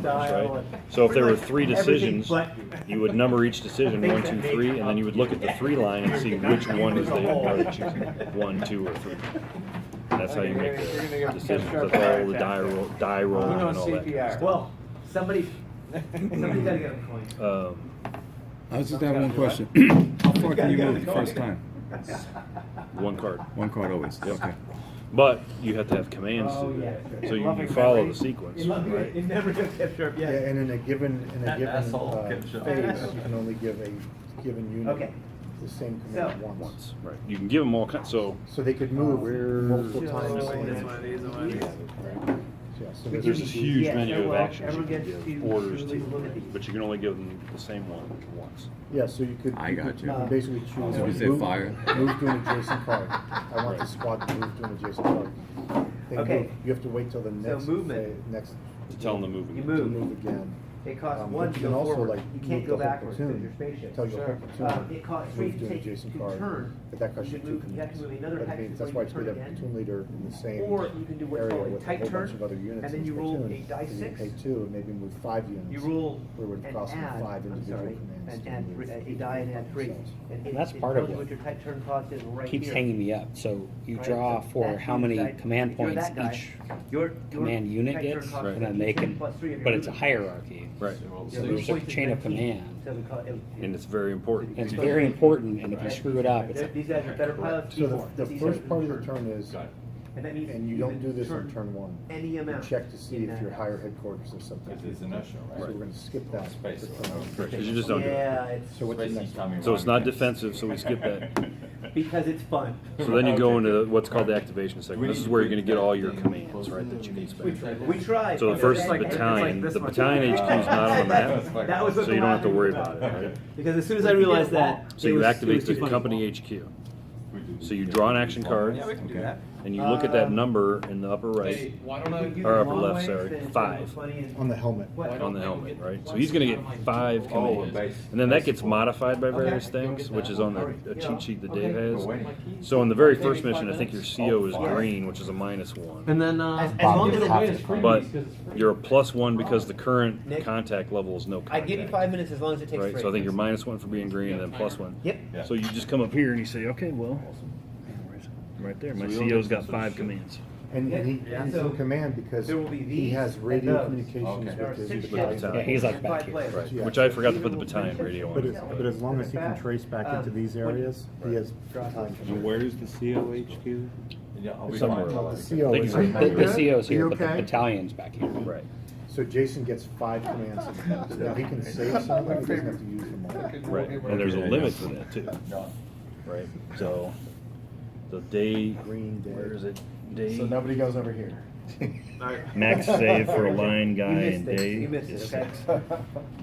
right? So if there were 3 decisions, you would number each decision 1, 2, 3, and then you would look at the 3 line and see which one is they are they choosing, 1, 2, or 3. And that's how you make the decisions. That's all the die rolling and all that. Kind of stuff. Well, somebody's gotta get a coin. I was just having one question. How far can you move the first time? 1 card. 1 card always. Okay. But you have to have commands to do that. So you follow the sequence, right? It never gets kept sharp, Yeah, yes. and in a given phase, you can only give a given unit Okay. the same command So- once. Right. You can give them all kinds. So So they could move multiple So- times. Yeah, so there's there's this huge Yeah, menu of everyone- actions you everyone can gets give to orders choose to, one of right? these. But you can only give them the same one once. Yeah, so you could. I got you. could basically choose. So we say move- fire. Move to an adjacent card. I want the squad to move to an adjacent card. Then Okay. move. You have to wait till the next. movement. Next. To tell them to move. You again. To move. move again. It costs But 1 you to can go also, forward. like, You can't move go the whole backwards because platoon. you're spaceship. Tell your whole platoon. It costs move 3 to to an take adjacent to card. turn. But that costs you 2 You have to commands. move another That package means before that's you why it's turn good to have a again. platoon leader in the same Or you can do what's area called a with a tight whole turn, bunch of other units and then in you his roll platoon. a die So you 6. pay 2 and maybe move 5 units. You roll Where it would and cost you add, 5 individual commands. and add a die and add 3. And that's part of It tells you what what your tight turn cost is right keeps here. hanging me up. So you Right? draw So for that's how your many die- command if you're points that guy, each your command unit tight turn gets, cost and is then they 10 can, plus 3 of your but it's a movement. hierarchy. Right. So there's a chain of command. So we call it- And it's very important. And it's very important, and if you screw it up, it's a, These guys are better pilots. So before. the These first are part of the turn. turn is, And that means and you don't do this on turn 1. any You amount. check to see in if that your house. higher headquarters or something. It's inertia, So right? we're gonna skip that. Space. for turn one. Right, 'cause you just don't do it. Yeah, it's So what's the next one? So it's not defensive, so we skip that. because it's fun. So then you go into what's called the activation segment. This is where you're going to get all your commands, right, that you can spend. We tried. So the first battalion, the battalion HQ is not on the map, That was so you don't have to worry about it, right? Because as soon as I realized that, So it you was- activate it was the too funny. company HQ. So you draw an action card, Yeah, we can do that. and you look at that number in the upper right, You can use or a upper long left, way, sorry, then it's 5. funny and- On the helmet. What? on the helmet, right? So he's going to get 5 commands. And then that gets modified by various things, which is on the cheat sheet that Dave has. So in the very first mission, I think your CO is green, which is a -1. And then, as long as it's But you're a +1 because the current contact level is no I contact. give you 5 minutes as long as it takes Right, 3. so I think you're -1 for being green and then +1. Yep. So you just come up here and you say, okay, well, right there, my CO's got 5 commands. And he's So in command because there will be he these has and radio those. communications Okay. There are with his 6 battalion. ships. Yeah, he's like and back 5 here. players. Right, Yeah. which I forgot to put the battalion radio But on. as long as he can trace back into these areas, he has battalion And command. where's the COHQ? Yeah, I'll be Somewhere fine. along. The CO Thank is you. the CO's Are you here, but the okay? battalion's back here. Right. So Jason gets 5 commands. So now he can save some, but he doesn't have to use them all. Right, and there's a limit to that too, No. right? So the day, Green day. where is it? Day, So nobody goes over here. max save for a line guy You and missed it. day You missed is it, okay? 6.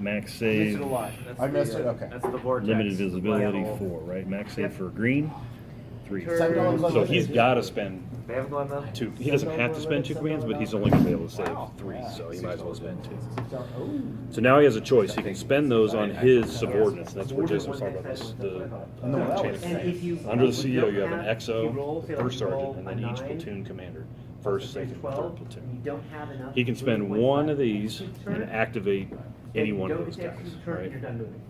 Max You missed save, it a lot. I missed it, okay. That's the vortex. limited visibility Yeah. 4, right? Max save Yep. for green, 3. Turn. So he's got to spend They haven't gone down? 2. He doesn't have to spend 2 commands, but he's only going to be able to save 3, so he might as well spend 2. So now he has a choice. He can spend those on his subordinates. That's what Jason was talking about. This, the chain of And if you- command. Under the CO, you have an you XO, roll, say like first you roll sergeant, and then a each 9, platoon commander. plus First, say second, and 12, third You platoon. don't have enough. He can spend movement one points of these each turn, and activate any you one of don't those get to guys, execute turn, right? You're done moving.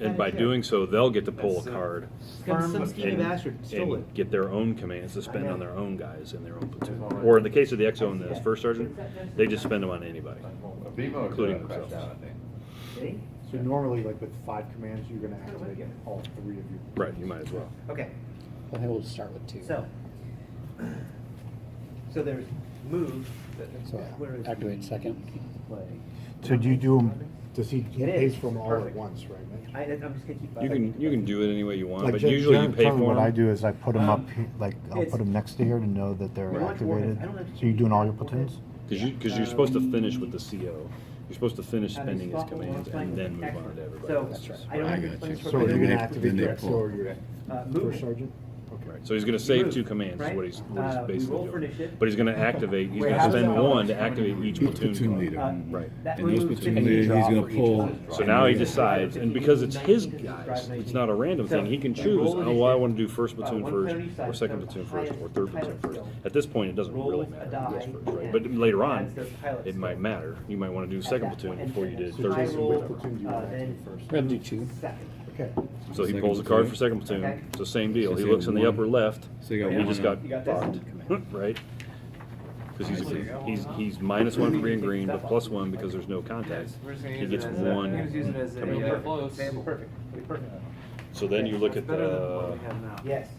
And by doing so, they'll get to pull a card Some skinny bastard stole it. and get their own commands to spend on their own guys in their own platoon. Or in the case of the XO and the first sergeant, they just spend them on anybody. Including themselves. See? So normally, like with 5 commands, you're gonna activate all 3 of your. Right, you might as well. Okay, I think we'll start with 2. so there's move. So Where is activate second. play? So do you do them, does he It pays is. for them all at Perfect. once, right? Mitch? I'm just gonna keep. You can do it any way you want, Like but Jen- usually you Jen pay told me for what I them. do is I put them up, like, I'll it's- put them next to here to know that they're We're much more- activated. I don't have to So you're doing all your keep- platoons? Because you're supposed to finish with the CO. You're supposed to finish spending his commands and then move on to everybody So, else's. I don't I have to got explain you. for So are you Then gonna they- activate then they your pull. XO or your movement. first sergeant? Right. So he's going to save 2 commands, is what he's We roll basically for doing. initiative. But he's going to activate. He's Wait, going how to does spend that 1 to work? activate each Each platoon. leader. Right. That And those removes platoon 50 leaders, he's draw gonna for each pull. one. So now he decides, and because it's his guys, it's not a random thing. He can choose, oh, well, I want to do first platoon first, or second platoon first, or third platoon first. At this point, it doesn't really matter who goes first, right? But later on, it might matter. You might want to do second platoon before you did third Jason, platoon. which platoon do you want to do first? We're gonna do 2. Okay. So he Second pulls a card platoon. for second platoon. Okay. It's the same deal. So He you looks have in the one. upper left, So you got and he one just on- got blocked, right? Because he's -1 for being green, but +1 because there's no contact. He gets 1 command point. Perfect. So then you look at Yes.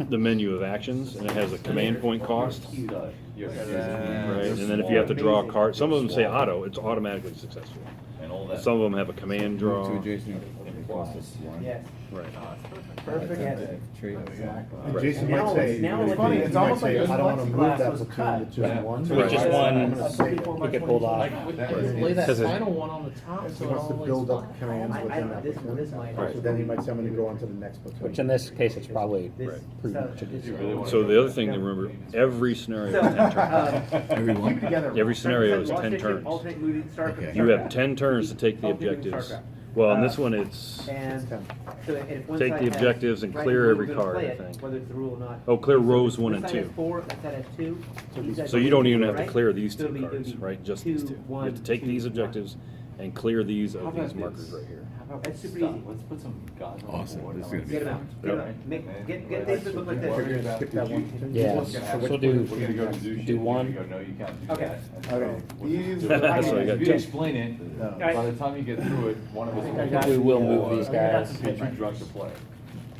the menu of actions, and it has a command point cost. Right, and then if you have to draw a card, some of them say auto, it's automatically successful. Some of them have a command draw. To Jason, it costs us 1. Yes. Right. Perfect. Yes. And Right. Jason Now might say, it's- now it's it's funny, like- it's almost like, I it's don't want to move that plexiglass was platoon to cut. choose one. So it's just I'm one, gonna save it. he could pull off. Lay that Because it- final one on the top, He so it wants to all build lays up flat. commands I- within that this platoon. might- So then he might say, I'm gonna go on to the next platoon. Which in this case, it's probably This- prudent to do. So the other thing to remember, every scenario is 10 turns. Everyone? Every scenario is 10 turns. You have 10 turns to take the objectives. Well, in this one, it's, And so if one Take side the has- objectives and right, clear we're every gonna card, play I it, think. Whether it's the rule or not. Oh, clear rows one This and side has two. 4, that side has 2. these guys so you don't even have to right? clear these So 2 it'll be- cards, it'll be right? Just these 2. You 1, have to take 2, these 1. objectives and clear these How of about these markers this? right here. That's super easy. Let's put some guys on Awesome. the board. This is gonna be Get them fun. out. Get 'em out. Get things that look like So you're this. gonna skip that one platoon? Yeah, So so which do- platoon do you guys do? do one. No, you can't do Okay. that. Okay. These- That's what I got. If you explain it, Right. by the time you get through it, one of us We will move these guys. Be too drunk to play.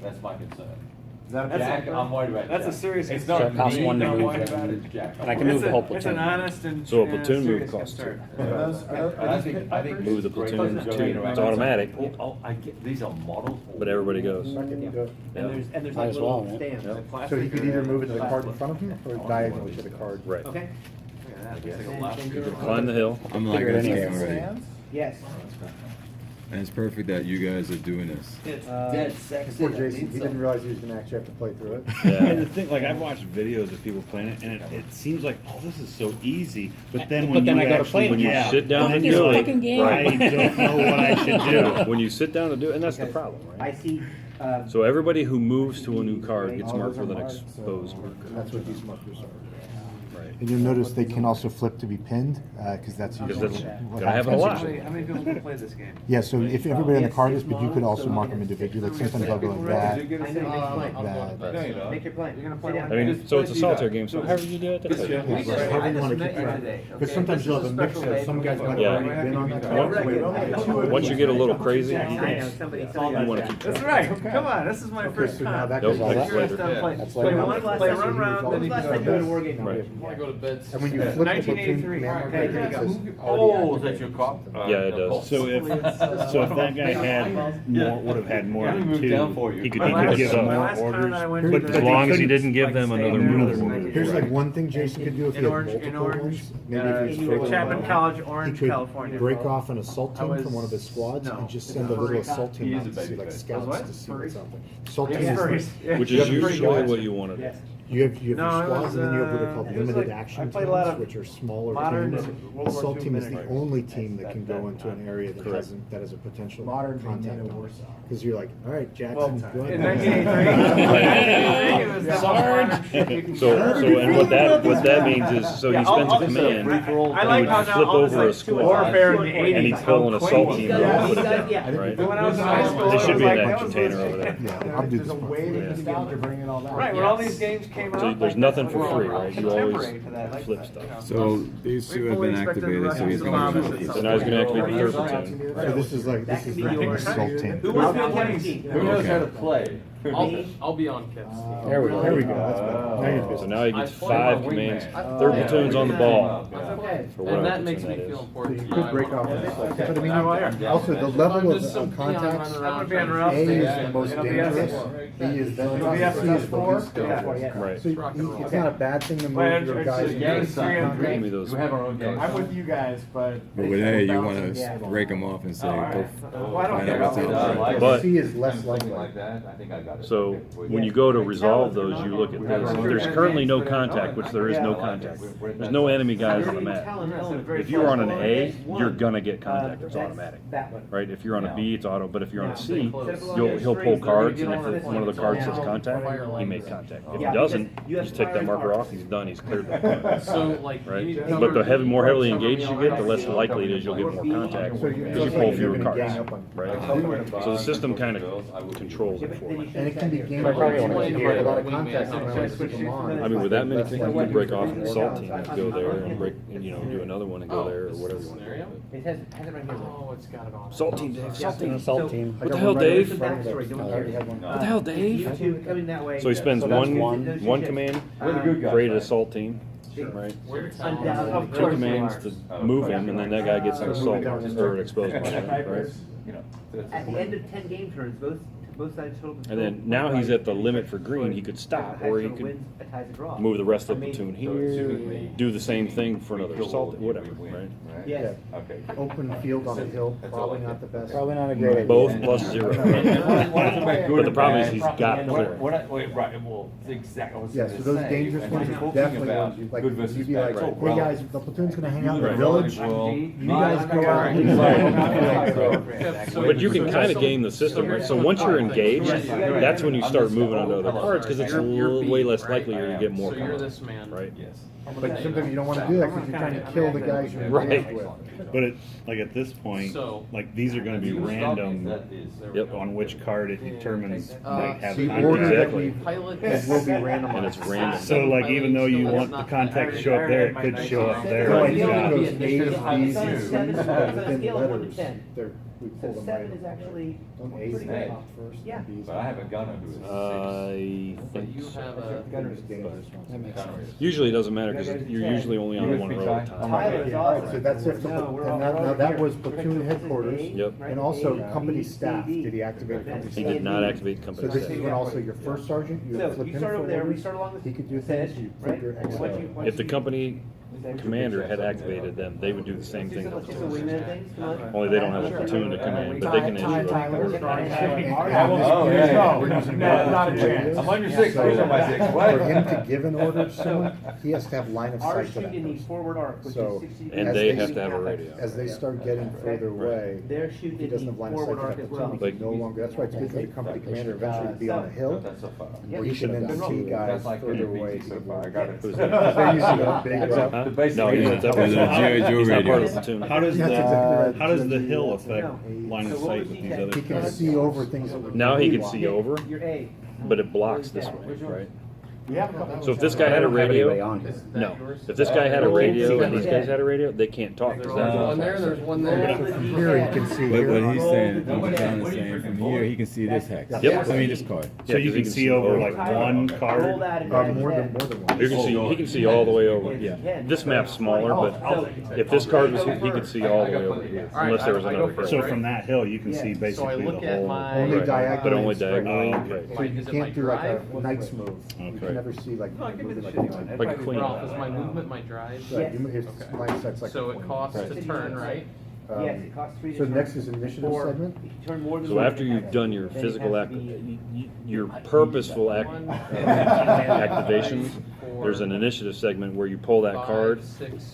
That's my concern. Is that a Jack, I'm worried about That's a Jack. serious It's So not it costs me, 1 to I'm move worried them. about it, Jack. And I can move the whole It's an platoon. honest and So a and platoon move serious costs 2. concern. I think Move the it's great. platoon to 2. It's automatic, Oh, I get, these are models. but everybody goes. And there's Might like as little well, right? stamps. So he could either move it to the card in front of him or diagonally to the card. Right. Okay? Climb the hill. I'm like, Figure it this out. game already. Yes. And it's perfect that you guys are doing this. Dead sexy. Poor Jason, he didn't realize he was gonna actually have to play through it. And the Yeah. thing, like I've watched videos of people playing it, and it seems like, oh, this is so easy. But then But when then you I gotta actually, play it. When you yeah, sit down and then do you're it, fucking game. I don't know what I should do. When you sit down to do it, and that's the problem, I right? see, So everybody who moves to a new card gets marked with an exposed marker. That's what these markers are. Right. And you'll notice they can also flip to be pinned, because that's Because usually that's what gonna happen a happens. lot. How many people can play this game? Yeah, so if everybody on the card is, but you could also mark them individually, like sometimes I'll go like that, I know, make your plan. that. Make your plan. You're gonna play Sit down. I mean, so it's a solitaire game, so however you do it, that's Yeah, it. however you wanna keep track. Because sometimes you'll have a mix of, some guys might have Yeah. already been on that Once- card. Wait, only two of Once you these. get a little crazy, I know, you somebody wanna keep That's track. right. Come on, this is my Okay, first so now time. that Nope, goes that's on. later. Play That's play later. one, play run round, then When was you the last can time you go did a best. war game? Right. I go to bed. And when you flip the platoon 1983. command Okay, marker, there it you go. says Oh, already is that your cop? Yeah, it does. So if that guy had more, would have had more Let me than move 2, down for you. he could My give last- them my more last turn orders. I went But to As the- long as he didn't give like them staying another there move. another night. Here's like one thing Jason could do if he In had Orange, multiple Orange, ones. Maybe if he's in straight Chapman along. College, He Orange, could California. break off an assault I team was- from one of his squads no. and just send a little assault He team is out a to see baby like face. scouts What? to see what's out there. Assault team Yeah. is Which You is have pretty usually good. what you wanna do. Yes. you have your No, I squads was, and then you have what are called it was limited like- action I played a lot teams, of which are smaller modern teams. and World War Assault II team is the miniatures. only team that can go into an area that Correct. has a potential Modern contact NATO on Warsaw. because you're like, all right, Well, Jackson, go in ahead. 1983, it was the So, and what that means is, so he Yeah, spends a I'll- command, I and like he how would now flip all this over a like squad, warfare in the 80s. and he'd pull an how assault quaint team it and was. put it down. Yeah. Right? When I was in high school, They it should was be like, an that action was container the- over there. Yeah, I'll do this one. Nostalgia bringing all that. Right, when all these games came out. So there's like, nothing that for were free, right? You always contemporary to that, like, flip you stuff. know. So these two have fully been expected the activated, so he's Russians to bomb us going at to So some now he's gonna point. activate the third platoon. So this is like That this could is be the yours. assault team. Who was Now the team. team? Who knows how to play? I'll be on Kip's team. There we go. There we go. That's better. Now you're So busy. now he gets I play 5 my commands. wingman. Third Yeah. platoon's on the ball. Okay. For whatever platoon that is. So important. you could break off an assault. But I mean, Yeah. also the level of contacts. I'm gonna be on Ralph's A team. is the most It'll be dangerous. us. B is the It'll be us C is the four. least skillful. Yeah. Right. So it's not a bad thing to move Well, your it's- guys. it's- yeah, into it's 3 and 3. Give me those. We have our own game. I'm with you guys, but. But with A, you want Yeah. to break them off and say, Oh, all right. go Well, I don't find care. out what's I'll out do there. But- C is less likely. Something like that, I think I got got it. So when you go to resolve those, you look at this. If there's currently no contact, which there is no contact. There's no enemy guys on the map. If you're on an A, you're gonna get contact. It's automatic, right? If you're on a B, it's auto. But if you're on a C, he'll pull cards, and if one of the cards says contact, he made contact. If he doesn't, you just take that marker off. He's done. He's cleared that point. So like, Right? But the more heavily engaged you get, the less likely it is you'll get more contact So because you pull fewer you're gonna gang cards, up on- right? So the system kind of controls it for you. And it can be game I probably over. wanna You hear have a lot it. of contacts and I keep them on. I mean, with that many things, you could break off an assault team and go there and break, and do another one and go there or whatever you want to do. It has it right here. oh, it's got it on. Assault team, Dave. Assault team. Assault team. What the hell, Dave? Backstory. I already have one. What the hell, Dave? You two coming that way. So he spends So that's one command, We're the good guys, create an right? assault team, right? Undoubtedly. Two commands to move him, and then that guy gets an assault or an exposed marker, right? You know, At the end of 10 game turns, both sides total. And then now he's at the limit for green. He could stop, or he could move the rest of the platoon here, do the same thing for another assault, whatever, right? Yes. Okay. Open field on a hill, probably not the best. Probably not a great idea. Both plus 0. But the problem is he's got clear. Wait, right, well, exactly. I was Yeah, gonna so those say, dangerous and ones you're are talking definitely about ones you like, good versus you'd be bad, like, right? hey guys, the platoon's gonna hang out in the Right. village. Well, You guys go out and But you can kind of game the system, right? So once you're engaged, that's when you start moving on to other cards, because it's way less likely you're gonna get more So you're cards, this man. right? Yes. But sometimes you don't wanna do that because you're trying to kill the guys you're Right. engaged with. But it, like at this point, So- like these are gonna be random That is. Yep. on which card it determines like have The contact. order that Exactly. we, Pilot it will be And randomized. it's random. So like even though you want the contact to show up there, it could show up there. So I Like, think yeah. those It's A's, gonna be B's, a and C's, seven, but on a within scale of 1 to letters, 10. we pull So them 7 right. is actually Don't A's pretty come good. out first, Yeah. and B's But I have a gunner who is I But think you so. have The a. gunner's dangerous That one. makes sense. Usually it doesn't matter, because you're usually only on one row at a time. Tyler is Alright, awesome. so that's if, and now that was platoon headquarters. Yep. And also company staff, did he activate company He staff? did not activate So company this is staff. when also your first sergeant, you So flip you him start over there, we forward. start along He the could do edge, things, you right? flip your And XO. once If the company commander had activated them, they would do the same thing. Let's do some wingman things, come on. Only they don't have a platoon to come in, but they can issue a Oh, yeah. We're using not a chance. I'm on your six, where's on my six? What? For him to give an order to someone, he has to have line of Our sight to that shoot in the person. forward arc, which So, is 60 And as they they- have to have a radio. As they start getting further away, They're shooting he in doesn't the have line of sight forward to arc that as platoon, well. he can no longer, that's why it's good for the company commander eventually to be on a hill, That's so far. where he can then see guys That's like further NBC away. so far, I got it. Who's Because that? they're using a big, Huh? The basic No, he's radio. not that person. He's not part of the platoon. How does That's exactly right. how does the hill affect line of sight with these other he can cards? see over things that would. Now he can block. see over, Your A. but it blocks this way, right? We have a couple. So if this guy had a radio, no. If this guy had a radio and these guys had a radio, they can't talk. 'cause There's that's one there, there's one there. From here, he can see But here. he's saying, John is saying, from here, he can see this hex. Yep. I mean, this card. So you can see over like one Roll card. that and More drag than one. You can see, he can see all the way over, yeah. This map's smaller, but if this card was here, he could see all the way over here, unless there was another So hill. from that hill, you can see So I basically look the at whole. my. Only Right, diagonally. but only and straight. diagonally, Oh, right. So you Is it can't my do like drive? a knight's move. You Okay. can never see like. give me moving the like shitty a one. knight. Like a queen. Ralph, is my movement my drive? Right, his Okay. line set's like. So a it queen. costs to turn, right? Yes, it costs 3 to So turn. next is initiative Or segment. if you turn more than So one, after you've done your then it physical has to be- your purposeful activations, there's an initiative segment where you pull that card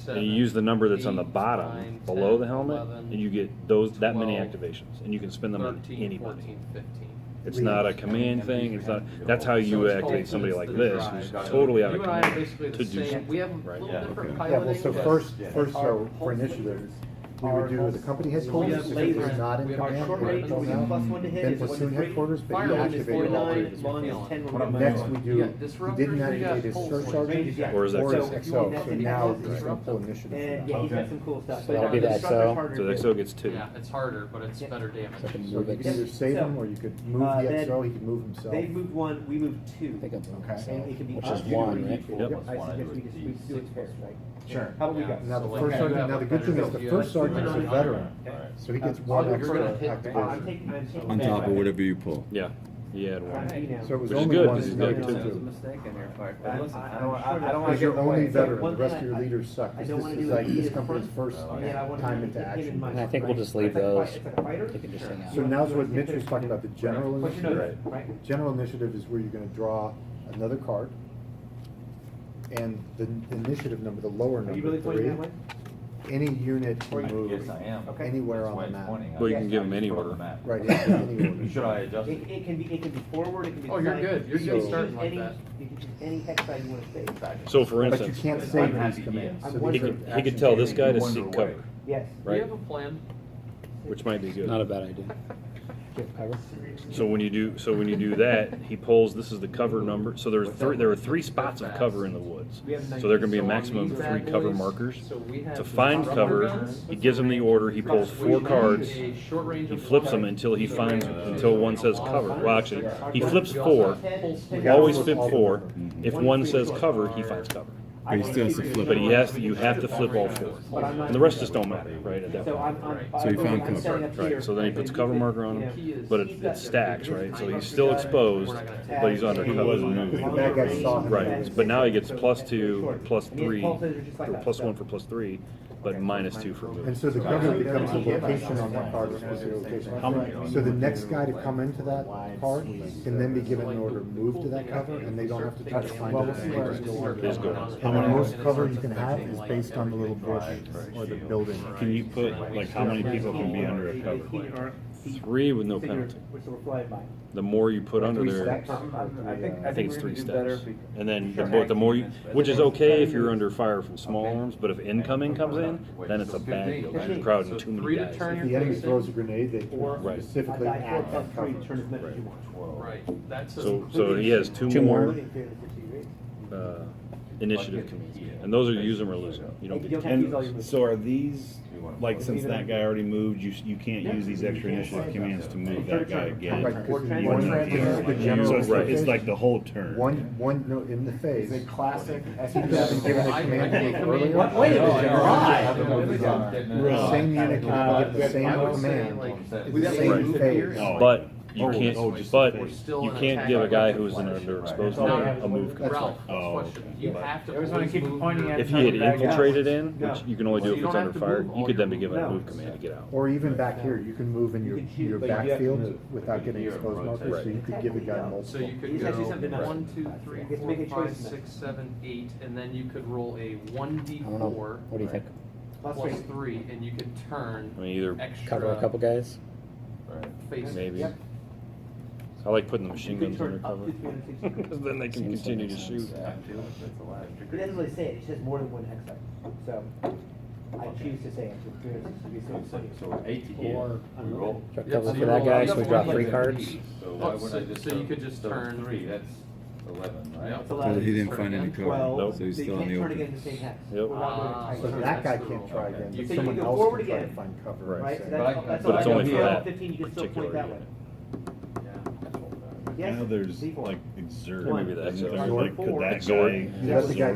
and you use the number that's on the bottom below the helmet, and you get that many activations, and you can spend them on 13, anybody. 14, 15. It's not a command thing. It's not. That's how you activate somebody like this, who's totally out You of and I are command, basically to the do same, something. we have a Right. little Yeah, different okay. piloting. Yeah, well, so but- first, so for initiative, we would do the company headquarters, if it was not in We have our command, Short we range, would we go get out. +1 to hit. Then is what platoon is great. headquarters, but he Fireman is activated all 49, three. long is 10. Next, we You do, got he disruptors, didn't you got activate his pulse search force. sergeant, Yeah. Or is that or his so? XO, so now he's gonna pull initiative. And from yeah, that. he's got some cool stuff. So that'll But be the Disruptor's XO? harder So the to XO gets 2. Yeah, it's harder, but it's better damage. So you So could either save him, or you could move the then XO, he could move himself. They moved 1, we moved 2. I think I'm Okay. And it can be Which up is to 1, or right? equal. Yep. I suggest we just do it pairs, right? Sure. How about we Yeah. go? Now, the So like first you sergeant, have now a the good thing is better- the you first have sergeant's a two veteran, Alright. so he gets Oh, one you're extra gonna hit- I'm activation. taking On top of whatever you pull. Yeah. He had one. So it was Which is only good, one, because he's now got you two. have There's a two. mistake on your part, but I listen, don't I'm sure want that- to Because you're get in the only way. veteran, the One rest of thing your I- leaders suck. I This don't wanna is do like is this either company's front- first Yeah, I wanna time do into it action. in my- And I think we'll just leave It's like a those. fight- it's like a fighter. They can just hang out. So now's what Mitch was talking about, the general Push your nose, initiative. right? General initiative is where you're gonna draw another card. And the initiative number, the lower Are you number, really pointing that way? any unit can move Yes, I am. Okay. anywhere That's on why the it's map. pointing. Well, you I can just- give I him just any put it on order. the map. Right, any order. Should I adjust it? It can be forward, it can be. Oh, you're side. good. You're You good can starting choose like any- that. You can choose any hex side you want to stay. So for But you instance, can't I'm save happy these to be in. commands. I'm So wondering- these he are could actions tell this taken guy in to one seek way. cover, Yes. Do you right? have a plan? Which might be good. Not a bad idea. Cover. So when you do that, he pulls, this is the cover number, so there are three spots of cover in the woods. So there can be a maximum of 3 cover markers. To find cover, he gives him the order, he pulls 4 cards, he flips them until one says cover. Well, actually, he flips 4, always flip 4. If one says cover, he finds cover. But he still has to flip But it. you have to flip all 4. And the rest just don't matter, right, at that So point. So he found I'm cover. setting up here. Right, so then he puts a cover marker on him, but it stacks, right? So he's still exposed, but he's under He cover. wasn't moving. Because the bad guy saw him. Right, but now he gets +2, +3, or +1 for +3, but -2 for And move. so the cover becomes a location on that card, a specific location. So the next guy to come into that card can then be given an order to move to that cover, and they don't have to try to find it. They just go on. His goal. How many most cover you can have is based on the little bush or the building. Can you put, like, how many people can be under a cover? 3 with no penalty. So we're flying by. The more you put under there, I think it's 3 steps. And then the more you, which is okay if you're under fire from small arms, but if incoming comes in, then it's a bad deal, 'cause you're crowding too many guys. If the enemy throws a grenade, they Right. specifically add that cover. Turn as much as you want. Right. That's So he has two more more. initiative commands, and those are use them or lose them. You don't You get don't have to use all your And moves. so are these, like, since that guy already moved, you can't use these extra initiative commands to move that guy again? Right, because Or one, transfer. this is the general. So it's location. like the whole turn? One, no, in the phase. It's a classic. You haven't given a command to move earlier. What? Wait a minute, why? The same unit can give the same command, We got the same moved here. phase. But you can't, but We're still you in can't attack give a mode. guy who's in under exposed mode a move command. Ralph, Oh, question. You have to I always wanna always keep move pointing your- at If he had Bad guys. infiltrated in, which you can only do So if you it's don't under have to fire, move you all could then your be given a moves. move command to get out. Or even back here, you can move in your But you have to backfield move. without getting exposed markers, so you could give a guy So multiple. you could He's go actually something else. 1, 2, 3, You get to 4, make a 5, choice in 6, 7, 8, and then you could roll a I don't know. 1d4 What do you think? plus 3, and you could turn I mean, either extra Cover a couple guys? faces. maybe. Yep. I like putting the machine You could guns under turn up cover, to 360. because then they can continue to shoot. It doesn't really say it, it says more than one hex side. So I choose to say it. So 360. So 8 to here, we roll. Draw Yep, cover so for you that roll guy, out so we the draw one 3 you cards. So why wouldn't I just? So you could just so turn- 3, that's 11, right? Yep. So he didn't find any cover, Well, so he's they still in can't the turn open. again the same hex. Yep. So that guy can't try again, You but can someone go else forward can try to again. find cover. Right, so and say, that's But it's all I only got. for that 15, you can still point particular that way. unit. Yes. Now there's D4. like exert. Or maybe the Isn't exert. there, like, could that Exhort. guy? You let the guy,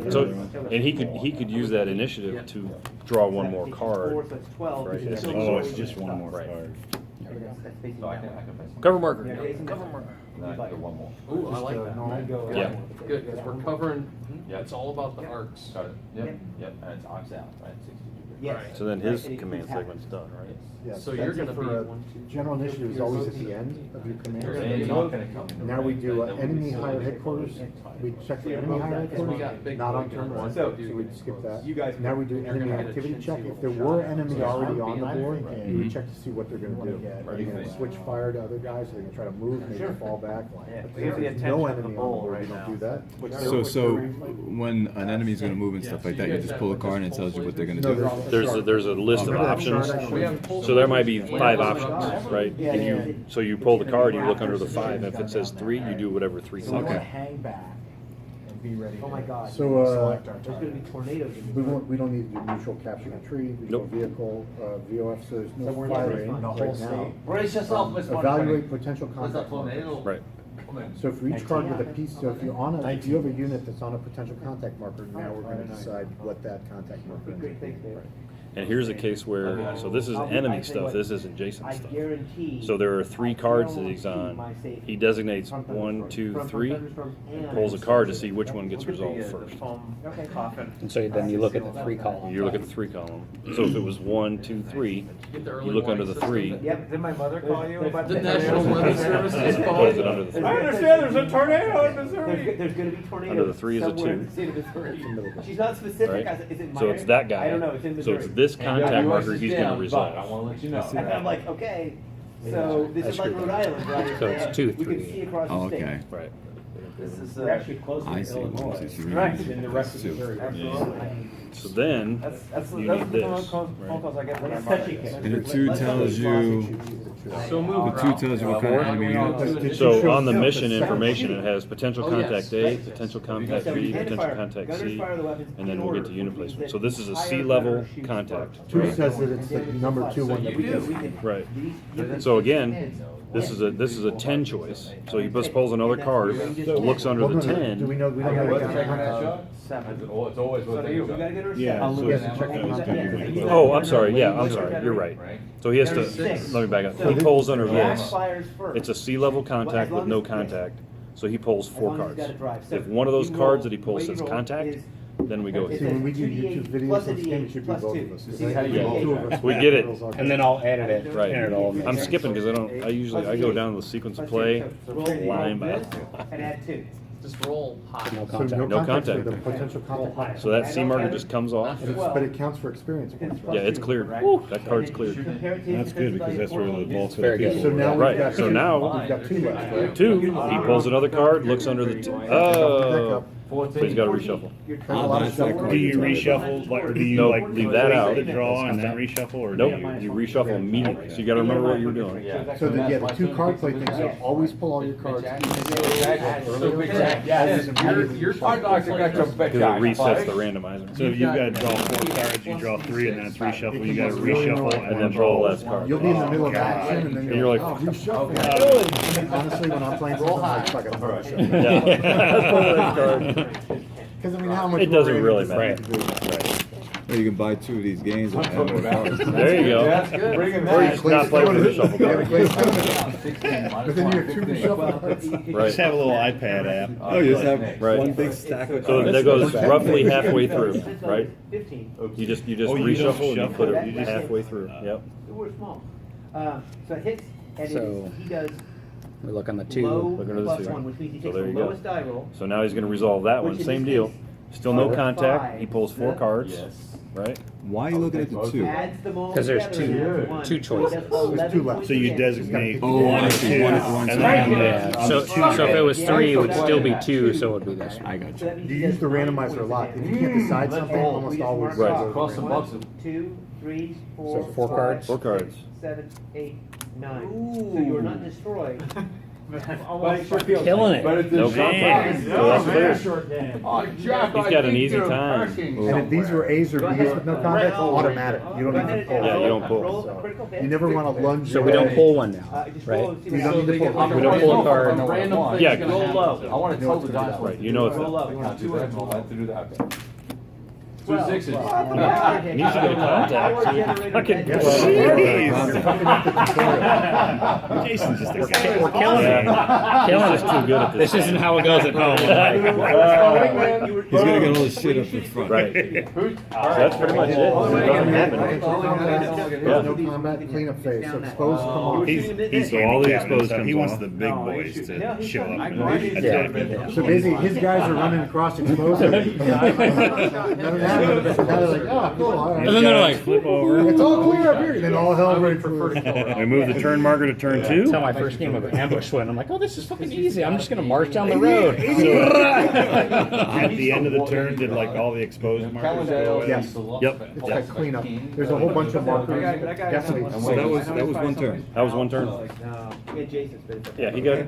Yeah, so, and he could use that initiative to draw one more card. So it's 12. Right. It's Oh, it's just one more Right. card. That's basically So I that can one. face. Cover marker. Yeah, facing Cover that. marker. And then I can go one more. Ooh, I like that. Yeah. Good, because we're covering, Yeah. it's all about the arcs. Got it, yep, Yep. yep, and it's ox out, right, 60 degrees. Yes. So then his Right, it command happens. segment's done, right? yeah, So that's you're it gonna for be a 1, 2, general initiative is always at the end of your You're command. gonna And be- you're not gonna come in the Now we right, do then enemy we higher just- headquarters, we check the enemy higher Because we got headquarters, big not on boy turn guns. one, So so we'd skip that. You guys- Now we do You're enemy gonna get a activity chance check, to if there shot. were enemies So already I'm on the being- board, Right. we check to see what they're gonna do. Are they gonna switch fire to other guys, are they gonna try to move, maybe Sure. fall back? Yeah, But we have the if there's attention no of the enemy on the bull board, right we don't now. do that. So when an enemy's gonna move and stuff like that, you just pull a card and it tells you what they're gonna No, do. There's a list of options. So there might be 5 options, right? And you pull the card, you look under the 5, if it says 3, you do whatever 3 says. Okay. Hang back and be ready. Oh my God. So, Select our There's gonna target. be tornadoes in we this. won't, we don't need to do neutral capture retreat, visual Nope. vehicle, VOF, so there's no Somewhere in firing the right whole now. state. Brace yourself, Miss Evaluate potential What's contact that tornado? Right. So for each card with a piece, so if you're on a, if you have a unit that's on a potential contact marker, now we're gonna decide what that contact marker Great, is. thanks, Dave. And here's a case where, so this is enemy stuff, this isn't Jason I stuff. guarantee. So there are 3 I cards that he's guarantee on. my safety. He designates From 1, 2, from 3, thunderstorms and- pulls a card to see which one gets resolved first. Okay. And so then you look at the 3 column. You look at the 3 column. So if it was 1, 2, 3, you look under the 3. Yep. Did my mother call you about The that? National Weather Service is What is it calling. under the 3? I understand there's a tornado in Missouri. There's gonna be tornadoes. Under the 3 is a somewhere 2. in the state of Missouri. She's not specific. Right? Is it So it's Myers? that guy. I don't know. It's in So Missouri. it's this contact marker he's going to I resolve. wanna let you know. And I'm like, okay. So this is like Rhode Island, right? So it's 2, We 3. can see across Oh, the state. okay. Right. This is, We're actually closer I to see. Illinois. Right. Than the rest of Two. Missouri. Absolutely. So then That's you the need this. phone Right? calls I get from my Let's mother. touch it. And the 2 tells you, So move. the 2 tells you what kind of enemy you have. So on the mission information, it has potential contact A, potential contact B, potential contact C, and then we'll get to unit placement. So this is a C-level contact. Two Right? says that it's the number 2 one that we do. Right. So again, this is a 10 choice. So he just pulls another card, looks under the Do we 10. know, we don't know what that contact. Seven. It's always So what do they you. do. We gotta get her a Yeah, shot. so Yes, check the contact. Oh, I'm sorry. Yeah, I'm sorry. You're right. So he has to, There's 6. let me back up. He pulls under Gas this. fires first. It's a C-level contact with no contact. So he pulls 4 As long as cards. he's got a drive. So If one of those you cards roll- that he pulls the way says you roll contact, is- then we go with See, it. when we do YouTube videos on this game, it should be plus both 2. of us. See, Yeah. Two of us. We get it. And then I'll edit it. Right. And it'll I'm skipping because I go down the sequence of play line by line. And add 2. Just roll high. No So contact. No contact. The potential contact. So that C marker just comes off. And it's- But it counts for experience points, right? Yeah, it's cleared. That card's cleared. That's good because that's where the bulk of the Very good. people. So now we've Right, got so two. now- We've got 2 left, right? 2, he pulls another card, looks under the oh. So he's got to reshuffle. That's a lot of stuff. Do you reshuffle, like, or do you Nope, like leave that out. the draw and then reshuffle, or do Nope, you? you reshuffle immediately. So you got to remember what you're doing. So the 2 card play things, so always pull all your cards. Your card docs like Because it resets the randomizer. So if you've got to draw 4 cards, you draw 3, and then it's reshuffle. You got to reshuffle And then draw the last card. You'll be in the middle of action and then And you're like, oh, reshuffle. And honestly, when I'm playing something, I'm like, fuck it, I'm gonna reshuffle. Yeah. Because I mean, how much It doesn't more really is matter. this? Well, you can buy 2 of these games and add more cards. There you go. Bring him Or you back. just not play with the reshuffle Yeah, card. but then you have 2 reshuffle cards. Right. Just have a little iPad app. Oh, you just have Right. one big stack of So cards. that goes roughly halfway through, right? 15. You just Oh, you don't reshuffle and you shuffle, put you it just- halfway through. Yep. We're small. So it hits, and it So- is, he does We look on the low 2. Look under the plus 2. 1, which means he So takes there the you go. lowest die roll. So now he's going to resolve that one. Which in Same this deal. case, Still no are contact. 5. He pulls 4 cards. Right? Why are you looking at the 2? Adds them all 'Cause there's together and adds 1. two choices. So he does 11 2 left. points So you again. designate. Oh, I see. One And side. then Yeah. on So, the so if it was 3, it would still be 2, so it would be this one. I got So you. that means You he use does the 9 randomizer a points lot. again. If you can't decide something, Right. almost always. Right. goes Cross the randomizer. box. 2, 3, 4, So 4 cards? 4 cards. 7, 8, 9. So you are not destroyed. But it sure feels Killing it. But it's No a short contact. time. So that's clear. short game. Oh, Jeff, He's I got an think easy you're time. parking And if these were A's or B's with no contact, Roll. automatic. You don't Go even ahead pull. and Yeah, you don't pull. Roll a critical hit. You never want to lunge. So we don't pull one now, Just right? roll and see You what don't happens. need to pull. We don't pull a card. Random things Yeah, gonna roll happen. low. I want to tell the dice. Right. You know it's Roll a, up. You want to do that, I have to do that. 2 6s. needs to get a contact. So you can fucking Jason's just a guy. We're killing it. Killing is too good at this. This isn't how it goes at home. He's gonna get all this shit up in front. Right. So that's pretty much it. Nothing happened. There's no combat cleanup phase, so exposed come off. He's So all the handicapped, exposed so comes he wants off. the big boys to show up. Yeah. So basically, his guys are running across exposed. None of that, now they're like, oh, cool, all And right. then they're like, Flip over. It's all clear up here. And then all hell breaks loose. We move the turn marker to turn 2. that's how my first game of ambush went. I'm like, oh, this is fucking easy. I'm just going to march down the road. At the end of the turn, did like all the exposed markers go away? Yes. Yep. It's like cleanup. There's a whole bunch of markers. Definitely. So that was one turn. That was one turn. Yeah, Jason's been. Yeah, he got I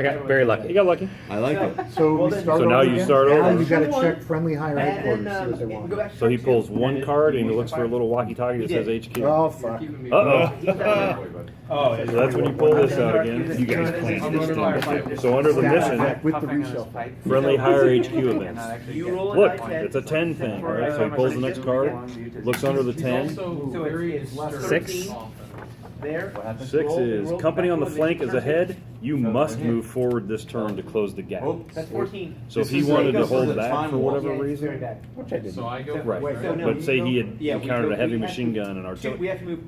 got very he lucky. got lucky. I like it. So we start So now over you again. start Now over. you gotta check friendly higher headquarters, see what they and go back to So he turn pulls two. one card and he looks for a little walkie-talkie that says HQ. Oh, fuck. Uh-oh. Oh, So that's when you pull this out again. You guys planned this thing. So under the mission, With the reshuffle. friendly hire HQ events. You roll a Look, die check. it's a 10 thing, all right? So he pulls the next card, looks under the 10. So it's 6. there. 6 is company on the flank is ahead. You must move forward this turn to close the gap. That's 14. So if This he is wanted to like- hold this is a back time for warp. whatever Yeah, it's very reason, bad. Which I didn't. So I go. right. So no, But say he had yeah, we encountered go- a heavy we have machine to- gun and our We have to move.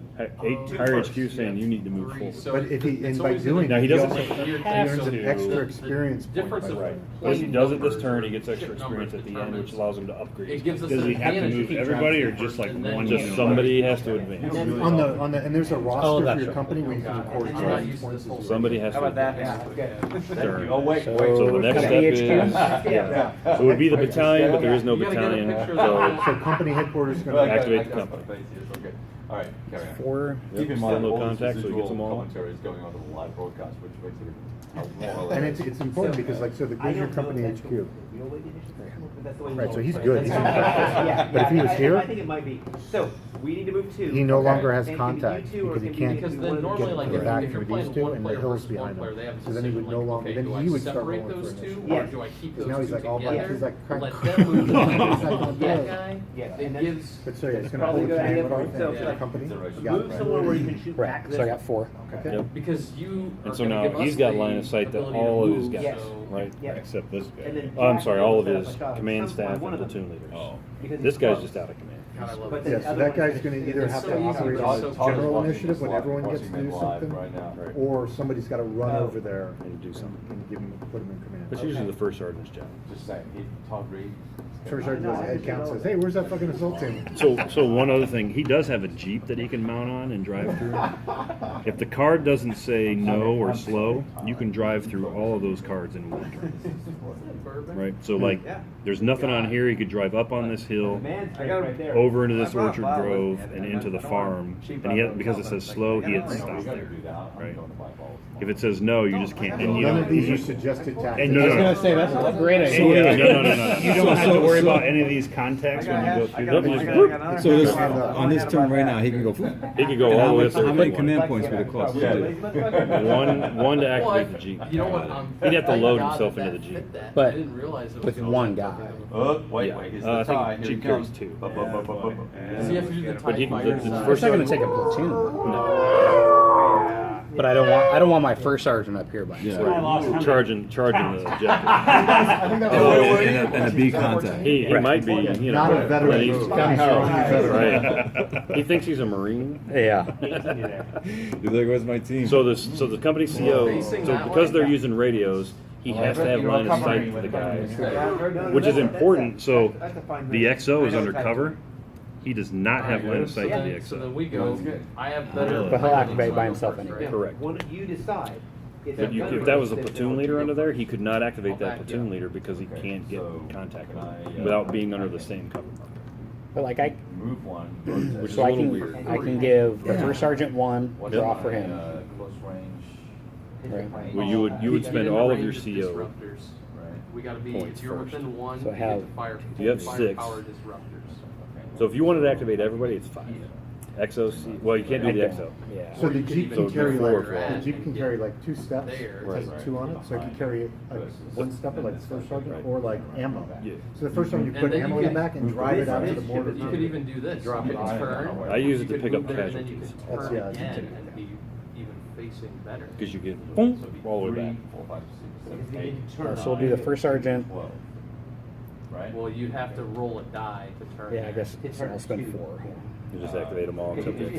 higher HQ saying you need to move forward. But if he, and by doing Now, it, he he doesn't also have he earns an to. extra experience point. Difference by of that. Once he does it this turn, he numbers, gets extra chip experience numbers at the end, which determines- allows him to upgrade. It gives us Does an he have to advantage move keep everybody track or of just like and then one you Just unit? somebody has to And advance. then on the, and there's a roster for that's your right. company where you can record I'm not used to points. this whole Somebody has How to about that? advance. Yeah, Turn. Oh, wait, So- wait. So the next step is, Yeah. so it would be the battalion, but there is no You gotta get a battalion. picture of So So company headquarters is Well, gonna I got- Activate I the got company. some face here, so good. All right, carry on. 4. Keep in Yep, mind, no all this contact, so he gets them visual all. commentary is going on to the live broadcast, which makes it and it's important because like, so the I here's your don't company know if that's the HQ. real way the initiative system works, but that's the way Right, it so he's works. good. He's in Yeah, But if he was I here, think it might be. So, we need to move 2. he no longer has And it can be you contact two or because he it can be can't Because one then of the normally, two. like, get if back you're from playing these two one and the player hills versus one behind player, him. they have a So then he would decision, no like, longer, okay, then do I he would start separate rolling for those two, initiative. or Yeah. do I keep Because those now he's two like all by, together? he's like Let crank. them move He's not gonna that do it. guy. Yeah, It and then gives. But so yeah, it's gonna probably hold a good the idea. camera So, for the like, company. It's a You got it, move right? somewhere where you can shoot Right. back So I got 4. Okay. Yep. Because you And are so gonna now give he's us got the line of sight that ability all of to his move, guys, Yes. so- right? Yeah. Except this guy. And then Oh, I'm Jack sorry, will all of set up his a shot. command Some- staff one and of them. platoon leaders. Oh. Because This he's guy's close. just out of command. God, I love But it. then Yeah, the so other that one's guy's gonna- gonna either it's have so to easy. operate It's on so a fun. general Watching initiative this when live, everyone gets to watching do it live something, right now. Right. or somebody's gotta run Oh. over there And do something. and give him, put him in command. That's usually the first sergeant's job. Just saying, he, Todd Reed. First sergeant does a head count, says, hey, where's that fucking assault team? So one other thing, he does have a Jeep that he can mount on and drive through. If the card doesn't say no or slow, you can drive through all of those cards in one turn. Right? So like, there's nothing on here. He could drive up on this hill, The man's right there. over into this I brought a orchard bottle with grove, me. and I into the don't farm. want cheap And he bottle because it of says something. slow, I he got hits it. stop We gotta there. do that. I'm Right. going to buy balls. If it says no, you just can't. And you None don't, of these are suggested tactics. And no, I was no, gonna no. say that's a great So, idea. yeah, you don't have to worry about any of these contacts when you go through got- them. I You got- just- I got- So this, And, on this turn right now, he can go. He could go all the way up there. How many if he wanted. command points would it cost? One to activate the Jeep. You know what? He'd have to Thank load God himself that into the fit Jeep. that. But I didn't realize it with was one all guy. Wait, Yeah. wait, here's I the think tie. Here Jeep he comes. carries 2. So you have to do the But he TIE can- the fighters, first First, I'm gonna sergeant- take a platoon. No. But I don't want my first sergeant up here by himself. Right. Charging the objective. And a B contact. He Right. might be, you know. Not a veteran. but he's- Right. He thinks he's a Marine. Yeah. He's like, where's my team? So the company CO, so because they're using radios, he has to have line of sight for the guys, which is important. So the XO is undercover. He does not have line of sight to the So then XO. we go, I have better. But he'll activate by himself anyway. Correct. One, you decide. It's But a if that was a platoon leader under there, he could not activate that platoon leader because he can't get contact without being under the same cover marker. But like I, Move one. Which is so a I little can weird. I can give the first sergeant 1 draw for him. Close range. Right. Well, you would spend all of your CO. Right. We gotta be, points if you're first. within 1, So I you have- get to fire. You have fire 6. Power disruptors. So if you wanted to activate everybody, it's 5. XOC, well, you can't do the XO. Yeah. So the you could Jeep even can do carry four like, for all. the Jeep can carry like 2 steps, There. it has Right. 2 on it, so it can carry a one stepper like the first sergeant, or like ammo. Yeah. So the first time you And put then ammo you in the could- back and drive it out to the You border. could even do this. Drop You it could on. turn. I use it you to could pick up move there, and then you casualties. could That's- turn yeah, it's again intimidating. and be even facing better. Because you get boom, all the way back. 4, 5, 6, 7, 8. So we'll do the first sergeant. Whoa. Right? Well, you'd have to roll a die to turn. Yeah, I guess It's so I'll spend 4. You just activate them all except the Two, XO.